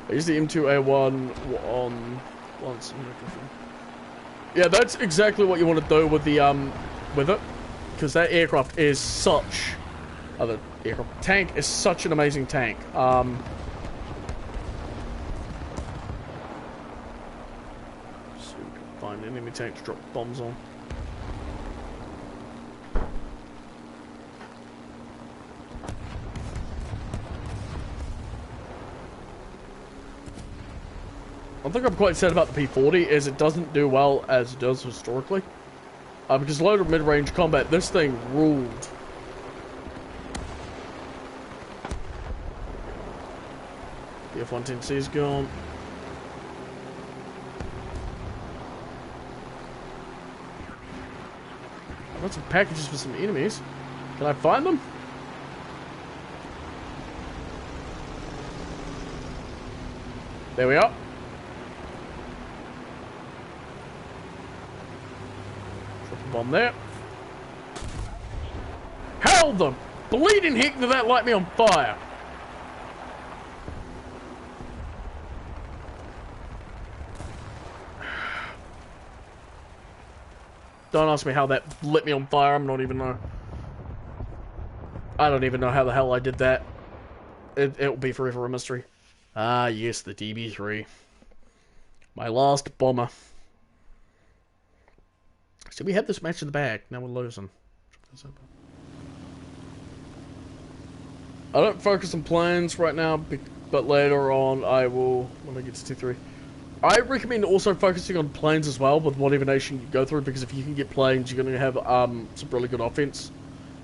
A: Use the M2A1 on once. Yeah, that's exactly what you want to do with the with it, because that aircraft is such tank is such an amazing tank. So we can find an enemy tank to drop bombs on. I think I'm quite sad about the P40 is it doesn't do well as it does historically. Because loaded mid-range combat, this thing ruled. The F-110C is gone. I've got some packages for some enemies. Can I find them? There we are. Bomb there. How the bleeding heck did that light me on fire? Don't ask me how that lit me on fire. I don't even know how the hell I did that. It'll be forever a mystery. Ah, yes, the DB3. My last bomber. So we had this match in the bag, now we're losing. I don't focus on planes right now, but later on I will, when I get to T3. I recommend also focusing on planes as well with whatever nation you go through, because if you can get planes, you're going to have some really good offense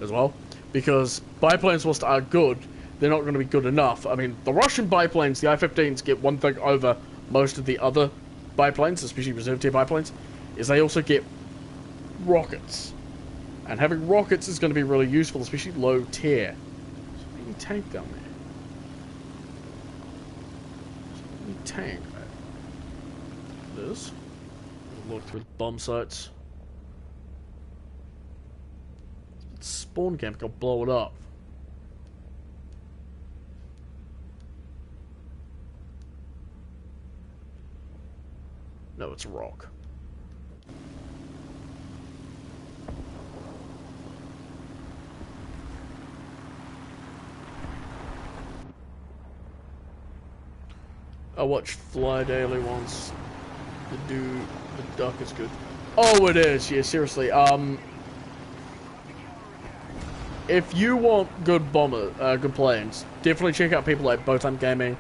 A: as well. Because biplanes, whilst are good, they're not going to be good enough. I mean, the Russian biplanes, the I-15s, get one thing over most of the other biplanes, especially reserve tier biplanes, is they also get rockets, and having rockets is going to be really useful, especially low tier. There's any tank down there? Any tank? It is. Look through the bomb sites. Spawn camp, I'll blow it up. No, it's a rock. I watched Fly Daily once. The duck is good. Oh, it is. Yeah, seriously. If you want good good planes, definitely check out people like Bowtime Gaming.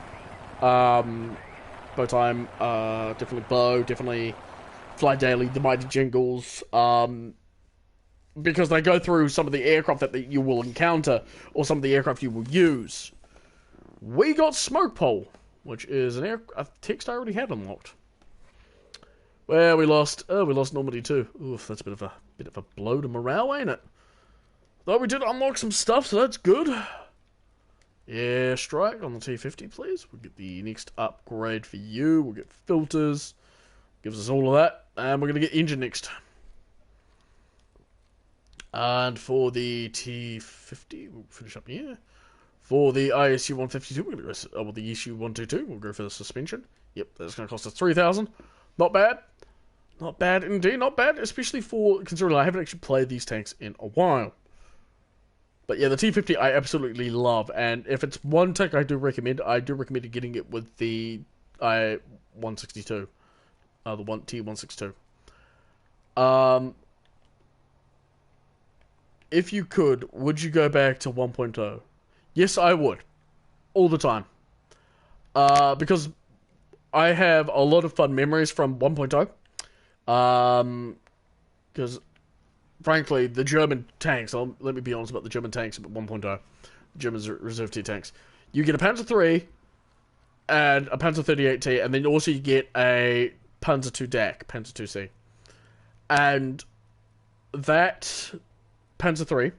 A: Bowtime, definitely Bow, definitely Fly Daily, the Mighty Jingles. Because they go through some of the aircraft that you will encounter, or some of the aircraft you will use. We got Smoke Pole. which is a text I already had unlocked. Well, we lost Normandy too. Oof, that's a bit of a blow to morale, ain't it? Though we did unlock some stuff, so that's good. Yeah, strike on the T50, please. We'll get the next upgrade for you. We'll get filters. Gives us all of that. And we're going to get engine next. And for the T50, we'll finish up here. For the ISU 152, we're going to go with the ISU 122. We'll go for the suspension. Yep, that's going to cost us 3,000. Not bad. Not bad indeed. Not bad, especially for considering I haven't actually played these tanks in a while. But yeah, the T50 I absolutely love, and if it's one tank I do recommend getting it with the I-162, the T-162. If you could, would you go back to 1.0? Yes, I would. All the time. Because I have a lot of fun memories from 1.0. Because frankly, the German tanks, let me be honest about the German tanks at 1.0, German reserve tier tanks. You get a Panzer III and a Panzer 38T, and then also you get a Panzer II DAC, Panzer IIC. And that Panzer III,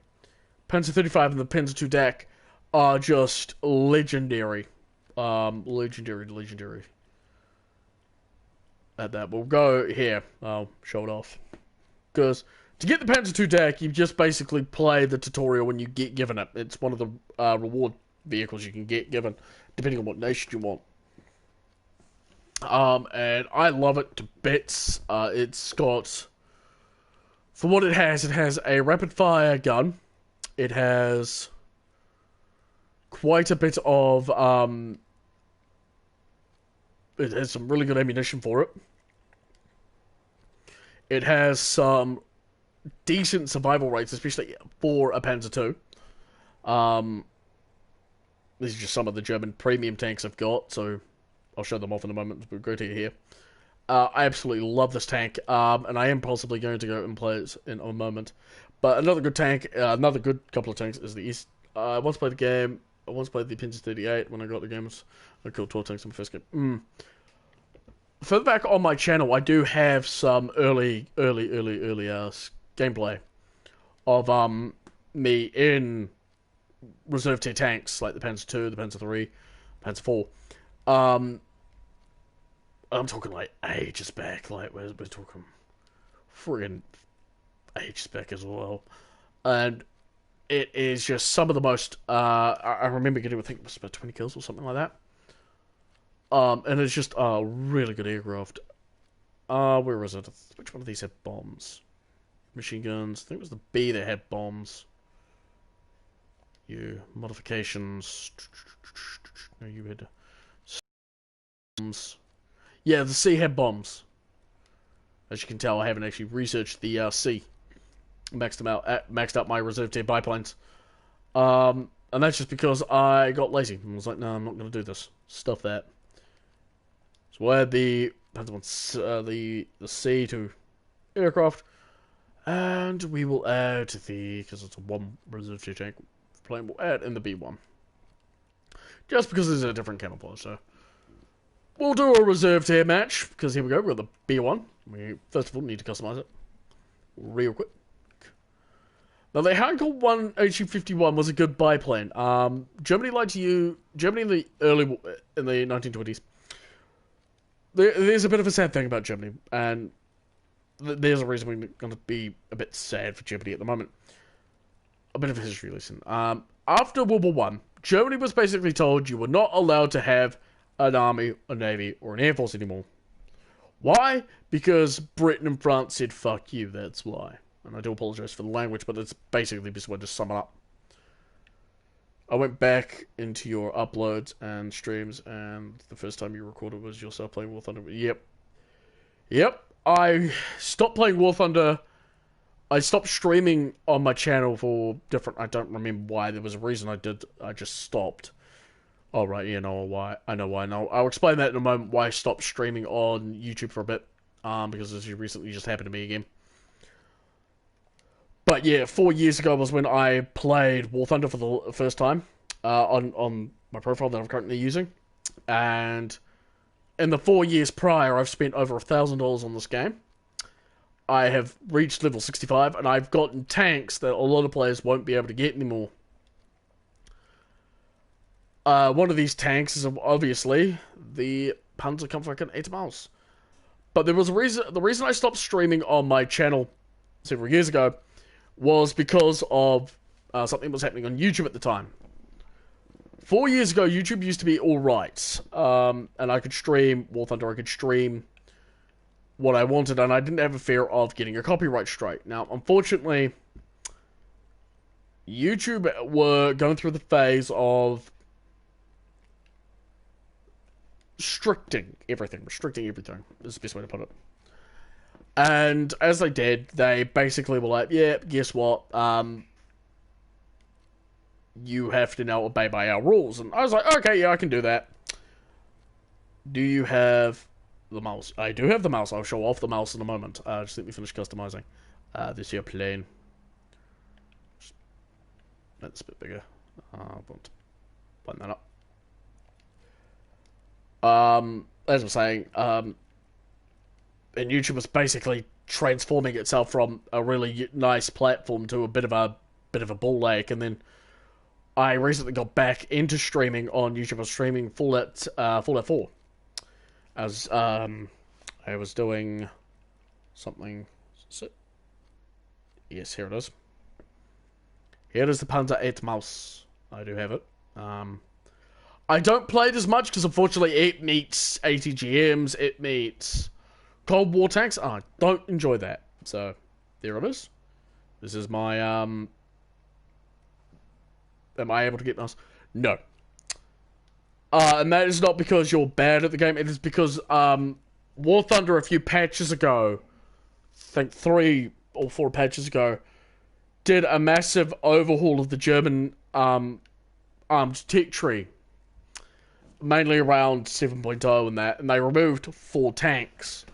A: Panzer 35, and the Panzer II DAC are just legendary. Legendary. At that, we'll go here. I'll show it off. Because to get the Panzer II DAC, you just basically play the tutorial when you get given it. It's one of the reward vehicles you can get given, depending on what nation you want. And I love it to bits. It's got, for what it has a rapid-fire gun. It has quite a bit of, it has some really good ammunition for it. It has some decent survival rates, especially for a Panzer II. These are just some of the German premium tanks I've got, so I'll show them off in a moment. We'll go to here. I absolutely love this tank, and I am possibly going to go and play it in a moment. But another good tank, another good couple of tanks is the East. I once played the game. I once played the Panzer 38 when I got the games. I killed 12 tanks in my first game. Further back on my channel, I do have some early gameplay of me in reserve tier tanks like the Panzer II, the Panzer III, Panzer IV. I'm talking like ages back, like we're talking friggin' ages back as well, and it is just some of the most. I remember getting, I think it was about 20 kills or something like that. And it's just a really good aircraft. Where is it? Which one of these had bombs? Machine guns. I think it was the B that had bombs. You modifications. No, you had bombs. Yeah, the C had bombs. As you can tell, I haven't actually researched the C. Maxed out my reserve tier biplanes. And that's just because I got lazy and was like, no, I'm not going to do this. Stuff that. So we'll add the C2 aircraft, and we will add because it's a one reserve tier tank plane, we'll add in the B1. Just because there's a different camouflage, so we'll do a reserve tier match, because here we go, we've got the B1. We first of all need to customize it real quick. Now the Heinkel 1 HU-51 was a good biplane. Germany in the 1920s. There's a bit of a sad thing about Germany, and there's a reason we're going to be a bit sad for Germany at the moment. A bit of a history lesson. After World War I, Germany was basically told you were not allowed to have an army, a navy, or an air force anymore. Why? Because Britain and France said, fuck you, that's why. And I do apologise for the language, but it's basically the best way to sum it up. I went back into your uploads and streams, and the first time you recorded was yourself playing Warthunder. Yep. I stopped playing Warthunder. I stopped streaming on my channel for different... I don't remember why. There was a reason I did. I just stopped. Oh, right. Yeah, no, why. I know why. No, I'll explain that in a moment, why I stopped streaming on YouTube for a bit. Because this recently just happened to me again. But yeah, 4 years ago was when I played Warthunder for the first time on my profile that I'm currently using. And in the 4 years prior, I've spent over $1,000 on this game. I have reached level 65, and I've gotten tanks that a lot of players won't be able to get anymore. One of these tanks is obviously the Panzerkampfwagen 8 Maus. But there was a reason. The reason I stopped streaming on my channel several years ago was because of something that was happening on YouTube at the time. 4 years ago, YouTube used to be alright. And I could stream Warthunder, I could stream what I wanted, and I didn't have a fear of getting a copyright strike. Now, unfortunately, YouTube were going through the phase of restricting everything is the best way to put it. And as they did, they basically were like, yeah, guess what? You have to now obey by our rules. And I was like, okay, yeah, I can do that. Do you have the mouse? I do have the mouse. I'll show off the mouse in a moment. Just let me finish customizing. This here plane. That's a bit bigger. Want to button that up. As I'm saying, and YouTube was basically transforming itself from a really nice platform to a bit of a ball ache, and then I recently got back into streaming on YouTube. I was streaming Fallout 4. As I was doing something. Yes, here it is. Here is the Panzer 8 Maus. I do have it. I don't play it as much because unfortunately it meets ATGMs, it meets Cold War tanks. I don't enjoy that. So, there it is. This is my, Am I able to get this? No. And that is not because you're bad at the game, it is because, War Thunder a few patches ago, I think 3 or 4 patches ago, did a massive overhaul of the German, armed tech tree. Mainly around 7.0 and that, and they removed 4 tanks.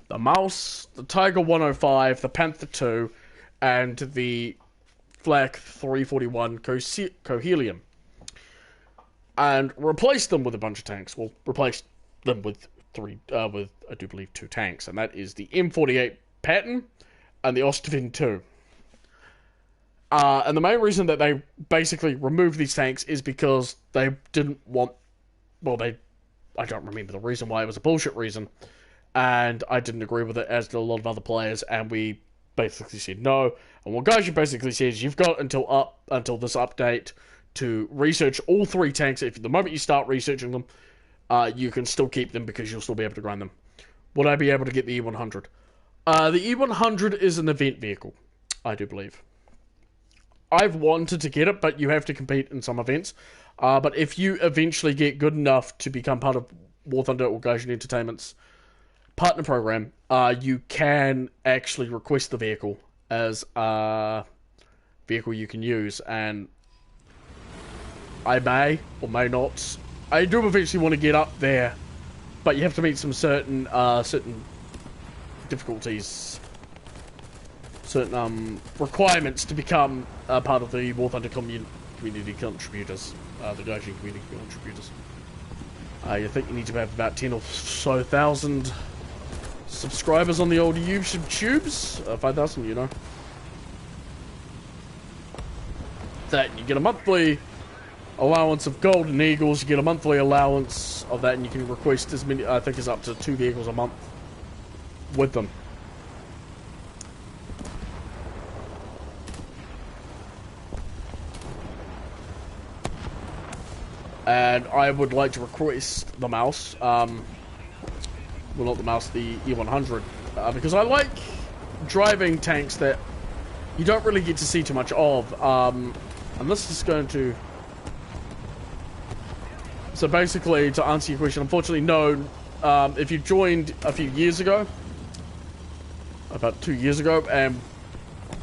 A: The Maus, the Tiger 105, the Panther 2, and the Flak 341 Cohelium. And replaced them with a bunch of tanks. Well, replaced them with I do believe 2 tanks, and that is the M48 Patton and the Ostwind 2. And the main reason that they basically removed these tanks is because they didn't want... Well, I don't remember the reason why. It was a bullshit reason. And I didn't agree with it, as did a lot of other players, and we basically said no. And what Gaiju basically says, you've got until this update to research all 3 tanks. If the moment you start researching them, you can still keep them because you'll still be able to grind them. Would I be able to get the E100? The E100 is an event vehicle, I do believe. I've wanted to get it, but you have to compete in some events. But if you eventually get good enough to become part of Warthunder or Gaijin Entertainment's partner program, you can actually request the vehicle as a vehicle you can use, and I may or may not. I do eventually want to get up there, but you have to meet some certain difficulties, certain requirements to become a part of the Warthunder community contributors. The Gaijin community contributors. I think you need to have about 10 or so thousand subscribers on the old YouTube tubes. 5,000, you know. That you get a monthly allowance of golden eagles. You get a monthly allowance of that, and you can request as many. I think it's up to 2 vehicles a month with them. And I would like to request the mouse, well not the mouse, the E100, because I like driving tanks that you don't really get to see too much of, and this is going to... So basically, to answer your question, unfortunately no, if you joined a few years ago, about 2 years ago, and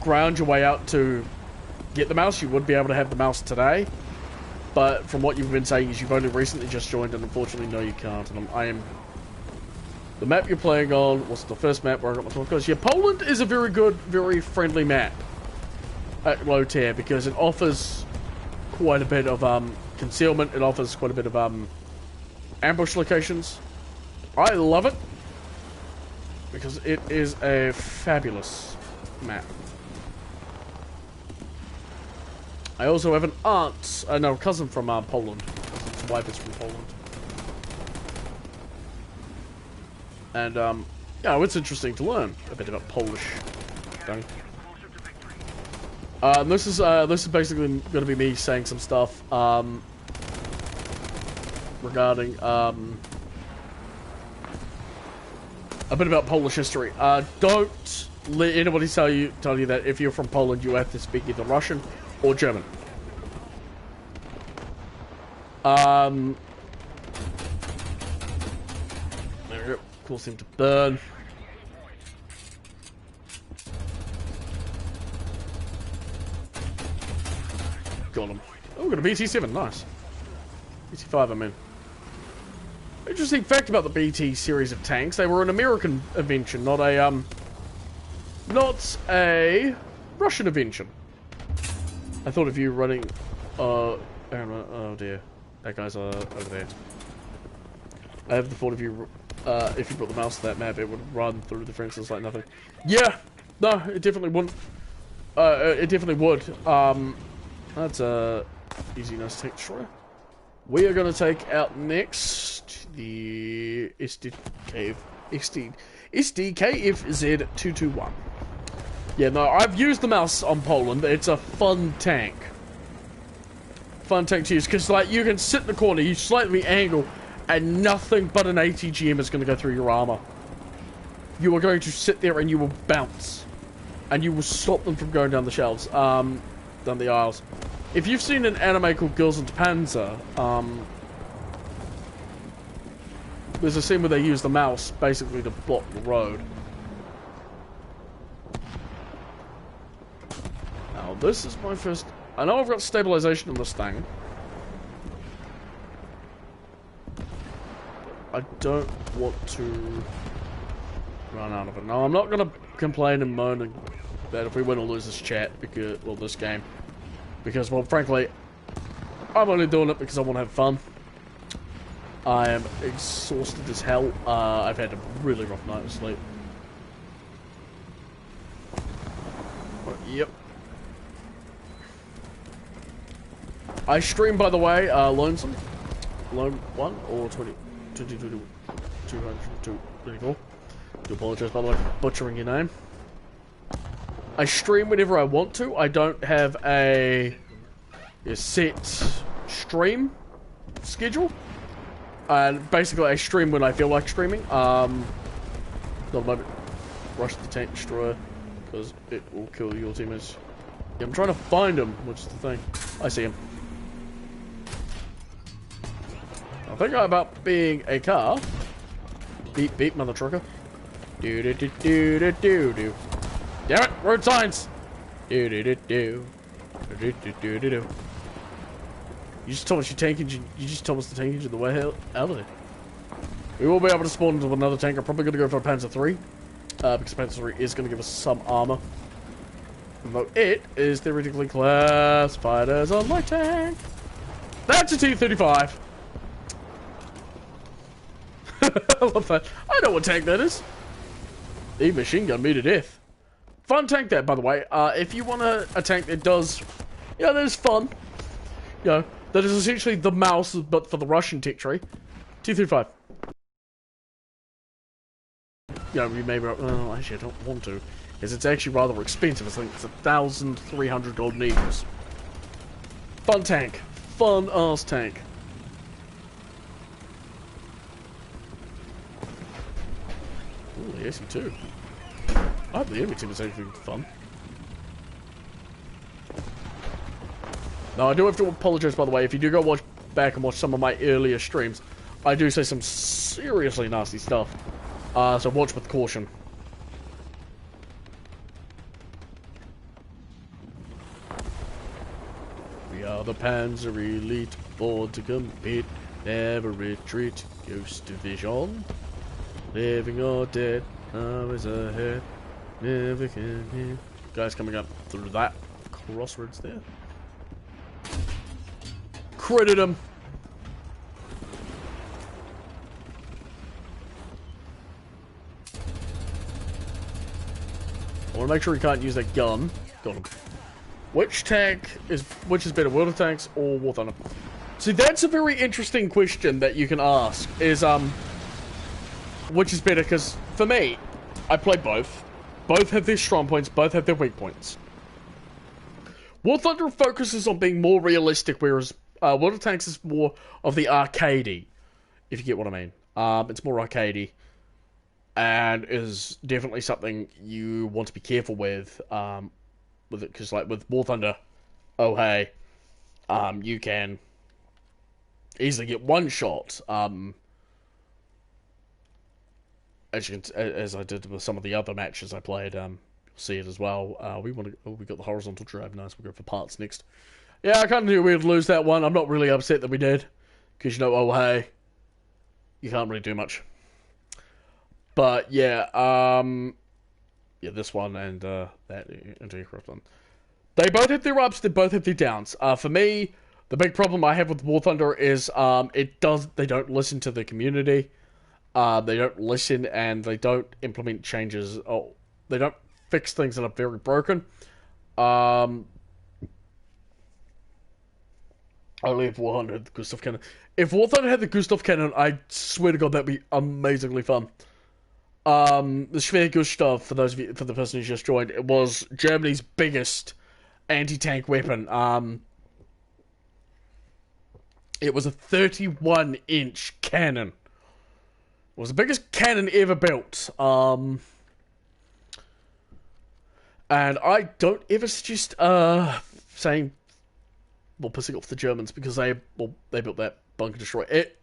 A: ground your way out to get the mouse, you would be able to have the mouse today. But from what you've been saying is you've only recently just joined, and unfortunately, no, you can't. And I am... The map you're playing on was the first map where I got my because yeah, Poland is a very good, very friendly map at low tier because it offers quite a bit of concealment. It offers quite a bit of ambush locations. I love it because it is a fabulous map. I also have an aunt, no, cousin from Poland. His wife is from Poland. And, yeah, it's interesting to learn a bit about Polish thing. This is basically going to be me saying some stuff, regarding, a bit about Polish history. Don't let anybody tell you that if you're from Poland, you have to speak either Russian or German. There we go. Cause him to burn. Got him. Oh, we got a BT-7. Nice. BT-5, I mean. Interesting fact about the BT series of tanks. They were an American invention, not a Russian invention. I thought of you running, oh dear. That guy's, over there. I have the thought of you, if you brought the mouse to that map, it would run through the fences like nothing. Yeah! No, it definitely wouldn't. It definitely would. That's a easy, nice tank destroyer. We are going to take out next the SDKFZ221. Yeah, no, I've used the mouse on Poland. It's a fun tank. Fun tank to use, because like you can sit in the corner, you slightly angle, and nothing but an ATGM is going to go through your armor. You are going to sit there and you will bounce, and you will stop them from going down the shelves, down the aisles. If you've seen an anime called Girls into Panzer, there's a scene where they use the mouse basically to block the road. Now this is my first. I know I've got stabilization on this thing. I don't want to run out of it. Now I'm not gonna complain and moan that if we win or lose this chat because, well, this game, because, well, frankly, I'm only doing it because I want to have fun. I am exhausted as hell. I've had a really rough night of sleep. Yep. I stream, by the way, Lonesome. Lone 1 or 224. Do apologize, by the way, for butchering your name. I stream whenever I want to. I don't have a set stream schedule. And basically, I stream when I feel like streaming. Not a moment. Rush the tank destroyer, because it will kill your teammates. Yeah, I'm trying to find him, which is the thing. I see him. I think about being a car. Beep beep, mother trucker. Do do do do do do do. Damn it! Road signs. Do do do do do do do do do. You just told us your tank engine. You just told us the tank engine the way out of there. We will be able to spawn into another tank. I'm probably going to go for a Panzer III, because Panzer III is going to give us some armor. Although it is theoretically classified as a light tank. That's a T-35. I love that. I know what tank that is. He machine gunned me to death. Fun tank that, by the way. If you want a tank that does, yeah, that is fun. You know, that is essentially the mouse, but for the Russian tech tree. T-35. You know, you may be, well, actually I don't want to, because it's actually rather expensive. I think it's 1,300 golden eagles. Fun tank. Fun ass tank. Ooh, the AC-2. I hope the enemy team is actually fun. Now, I do have to apologize, by the way, if you do go watch back and watch some of my earlier streams, I do say some seriously nasty stuff. So watch with caution. We are the Panzer Elite, born to compete, never retreat, Ghost Division. Living or dead, always ahead, never can hear. Guys coming up through that crossroads there. Credit him. want to make sure he can't use that gun. Got him. Which is better, World of Tanks or Warthunder? See, that's a very interesting question that you can ask. Is which is better? Because for me, I play both. Both have their strong points. Both have their weak points. Warthunder focuses on being more realistic, whereas World of Tanks is more of the arcadey, if you get what I mean. It's more arcadey, and is definitely something you want to be careful with it, because like with War Thunder, oh hey, you can easily get one shot. As I did with some of the other matches I played, you'll see it as well. We got the horizontal drive. Nice. We'll go for parts next. Yeah, I kind of knew we'd lose that one. I'm not really upset that we did, because oh hey, you can't really do much. But yeah, yeah, this one and that anti-aircraft one. They both have their ups, they both have their downs. For me, the big problem I have with War Thunder is they don't listen to the community. They don't listen, and they don't implement changes. Oh, they don't fix things that are very broken. Only if Warthunder had the Gustav Cannon. If Warthunder had the Gustav Cannon, I swear to God, that'd be amazingly fun. The Schwer Gustav, for the person who just joined, it was Germany's biggest anti-tank weapon. It was a 31-inch cannon. It was the biggest cannon ever built. And I don't ever suggest saying, well, pissing off the Germans, because they built that bunker destroyer. It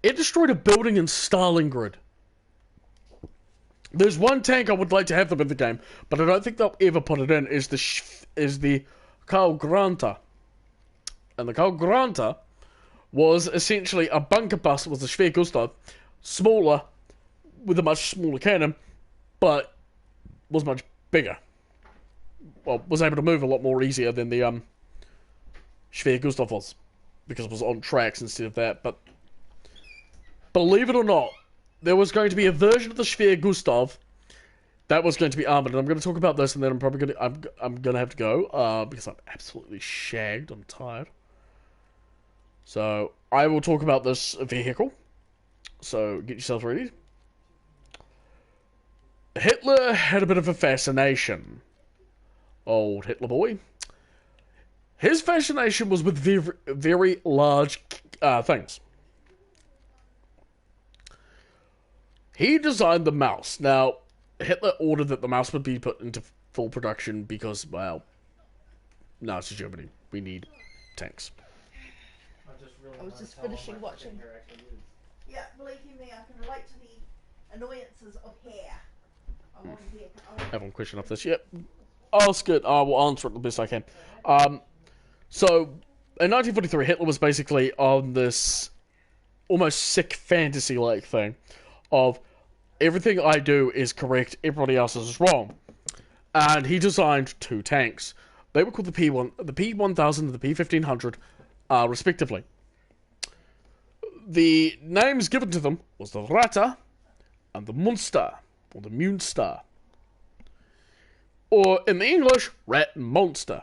A: destroyed a building in Stalingrad. There's one tank I would like to have them in the game, but I don't think they'll ever put it in. Is the Karl Granta, and the Karl Granta was essentially a bunker bus with a Schwer Gustav, smaller, with a much smaller cannon, but was much bigger. Well, was able to move a lot more easier than the Schwer Gustav was, because it was on tracks instead of that. But believe it or not, there was going to be a version of the Schwer Gustav that was going to be armored, and I'm going to talk about this, and then I'm probably going to have to go because I'm absolutely shagged. I'm tired. So I will talk about this vehicle. So get yourself ready. Hitler had a bit of a fascination. Old Hitler boy. His fascination was with very, very large things. He designed the mouse. Now, Hitler ordered that the mouse would be put into full production because, well, Nazi Germany. We need tanks.
D: I was just finishing watching. Yeah, believe you me, I can relate to the annoyances of hair. I want to hear.
A: I have one question off this. Yep. Ask it. I will answer it the best I can. So, in 1943, Hitler was basically on this almost sick fantasy-like thing of everything I do is correct, everybody else is wrong. And he designed two tanks. They were called the P1000 and the P1500, respectively. The names given to them was the Ratter and the Munster, or the Munster. Or, in the English, Rat and Monster.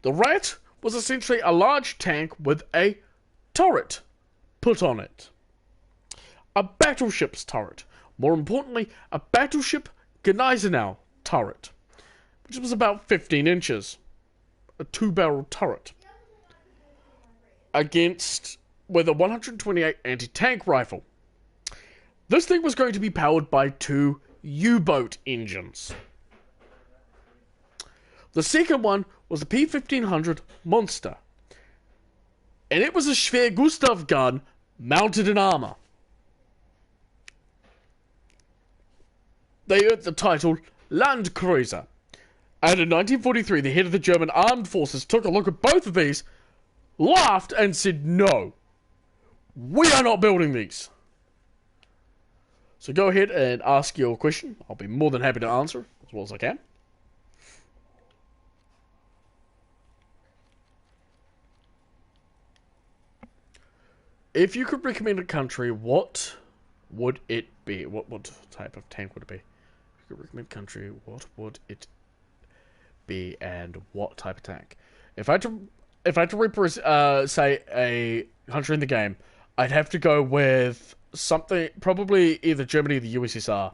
A: The Rat was essentially a large tank with a turret put on it. A battleship's turret. More importantly, a battleship Gneisenau turret, which was about 15 inches. A two-barrel turret. With a 128 anti-tank rifle. This thing was going to be powered by two U-boat engines. The second one was the P1500 Monster, and it was a Schwer Gustav gun mounted in armor. They earned the title Land Cruiser, and in 1943 the head of the German armed forces took a look at both of these, laughed and said, no, we are not building these. So go ahead and ask your question. I'll be more than happy to answer as well as I can. If you could recommend a country, what would it be? What type of tank would it be? recommend country, what would it be and what type of tank? If I had to represent, say, a country in the game, I'd have to go with something, probably either Germany or the USSR.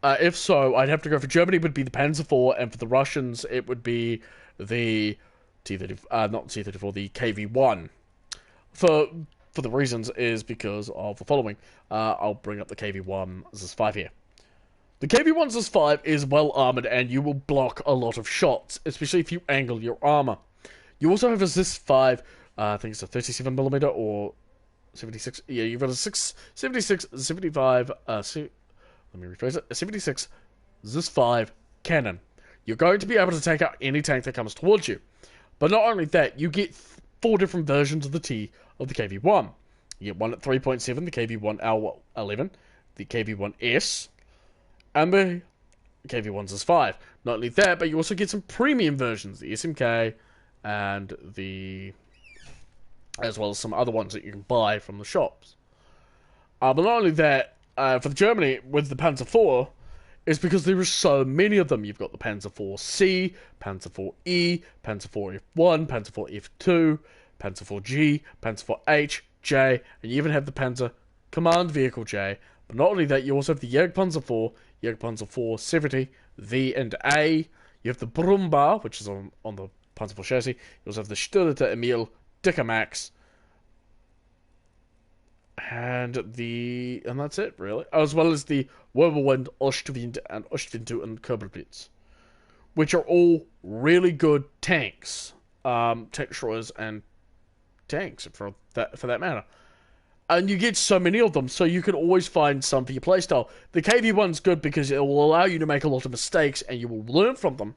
A: If so, I'd have to go for Germany would be the Panzer IV, and for the Russians it would be the not T-34, the KV-1. For the reasons is because of the following. I'll bring up the KV-1 ZIS-5 here. The KV-1 ZIS-5 is well armored and you will block a lot of shots, especially if you angle your armor. You also have a ZIS-5, I think it's a 37mm or 76. Yeah, you've got a 76, 75. Let me rephrase it. A 76 ZIS-5 cannon. You're going to be able to take out any tank that comes towards you. But not only that, you get 4 different versions of the KV-1. You get one at 3.7, the KV-1L11, the KV-1S, and the KV-1 ZIS-5. Not only that, but you also get some premium versions, the SMK, and as well as some other ones that you can buy from the shops. But not only that, for Germany, with the Panzer IV, is because there are so many of them. You've got the Panzer IV-C, Panzer IV-E, Panzer IV-F1, Panzer IV-F2, Panzer IV-G, Panzer IV-H, J, and you even have the Panzer Command Vehicle J. But not only that, you also have the Jagdpanzer IV, Jagdpanzer IV-70, V and A. You have the Brummbau, which is on the Panzer IV chassis. You also have the Störter Emil Dicker Max. And that's it, really. As well as the Whirlwind, Ostwind, and Ostwind 2 and Körperblitz, which are all really good tanks, tank destroyers and tanks for that matter. And you get so many of them, so you can always find some for your playstyle. The KV-1's good because it will allow you to make a lot of mistakes and you will learn from them.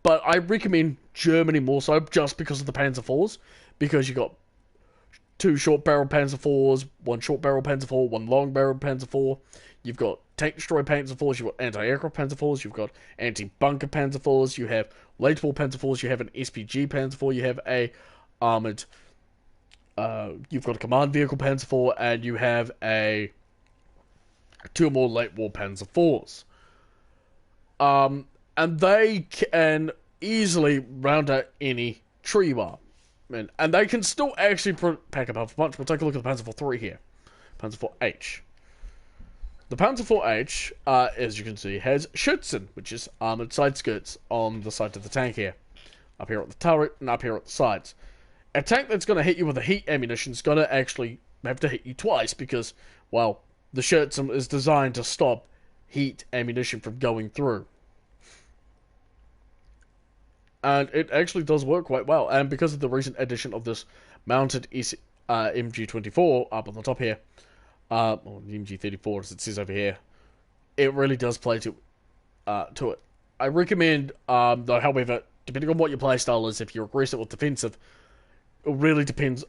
A: But I recommend Germany more so just because of the Panzer IVs, because you got 2 short barrel Panzer IVs, 1 short barrel Panzer IV, 1 long barrel Panzer IV. You've got tank destroyer Panzer IVs, you've got anti-aircraft Panzer IVs, you've got anti-bunker Panzer IVs, you have lateral Panzer IVs, you have an SPG Panzer IV, you have a armored, you've got a command vehicle Panzer IV, and you have 2 more late war Panzer IVs. And they can easily round out any tree you are. And they can still actually pack up a bunch. We'll take a look at the Panzer IV-3 here. Panzer IV-H. The Panzer IV-H, as you can see, has Schützen, which is armoured side skirts on the side of the tank here. Up here at the turret and up here at the sides. A tank that's going to hit you with a heat ammunition is going to actually have to hit you twice because, well, the Schützen is designed to stop heat ammunition from going through. And it actually does work quite well. And because of the recent addition of this mounted MG24 up on the top here, or the MG34 as it says over here, it really does play to it. I recommend, though, however, depending on what your playstyle is, if you're aggressive or defensive, it really depends,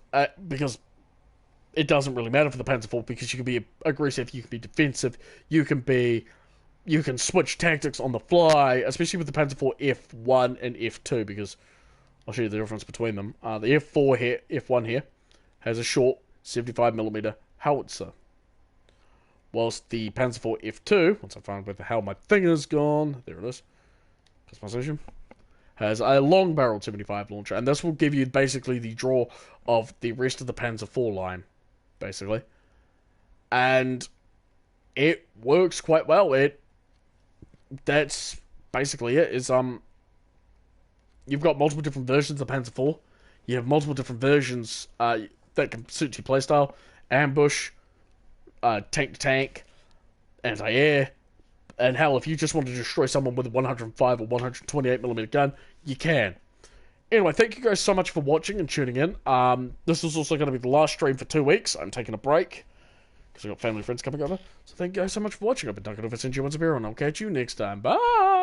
A: because it doesn't really matter for the Panzer IV, because you can be aggressive, you can be defensive, you can switch tactics on the fly, especially with the Panzer IV F1 and F2, because I'll show you the difference between them. The F1 here, has a short 75mm howitzer, whilst the Panzer IV F2, once I find where the hell my finger's gone, there it is, customization, has a long barrel 75 launcher, and this will give you basically the draw of the rest of the Panzer IV line, basically. And it works quite well. That's basically it. You've got multiple different versions of Panzer IV. You have multiple different versions that can suit your playstyle. Ambush, tank to tank, anti-air, and hell, if you just want to destroy someone with a 105 or 128mm gun, you can. Anyway, thank you guys so much for watching and tuning in. This is also going to be the last stream for 2 weeks. I'm taking a break because I've got family and friends coming over. So thank you guys so much for watching. I've been Duncannuva, and I'll catch you next time. Bye!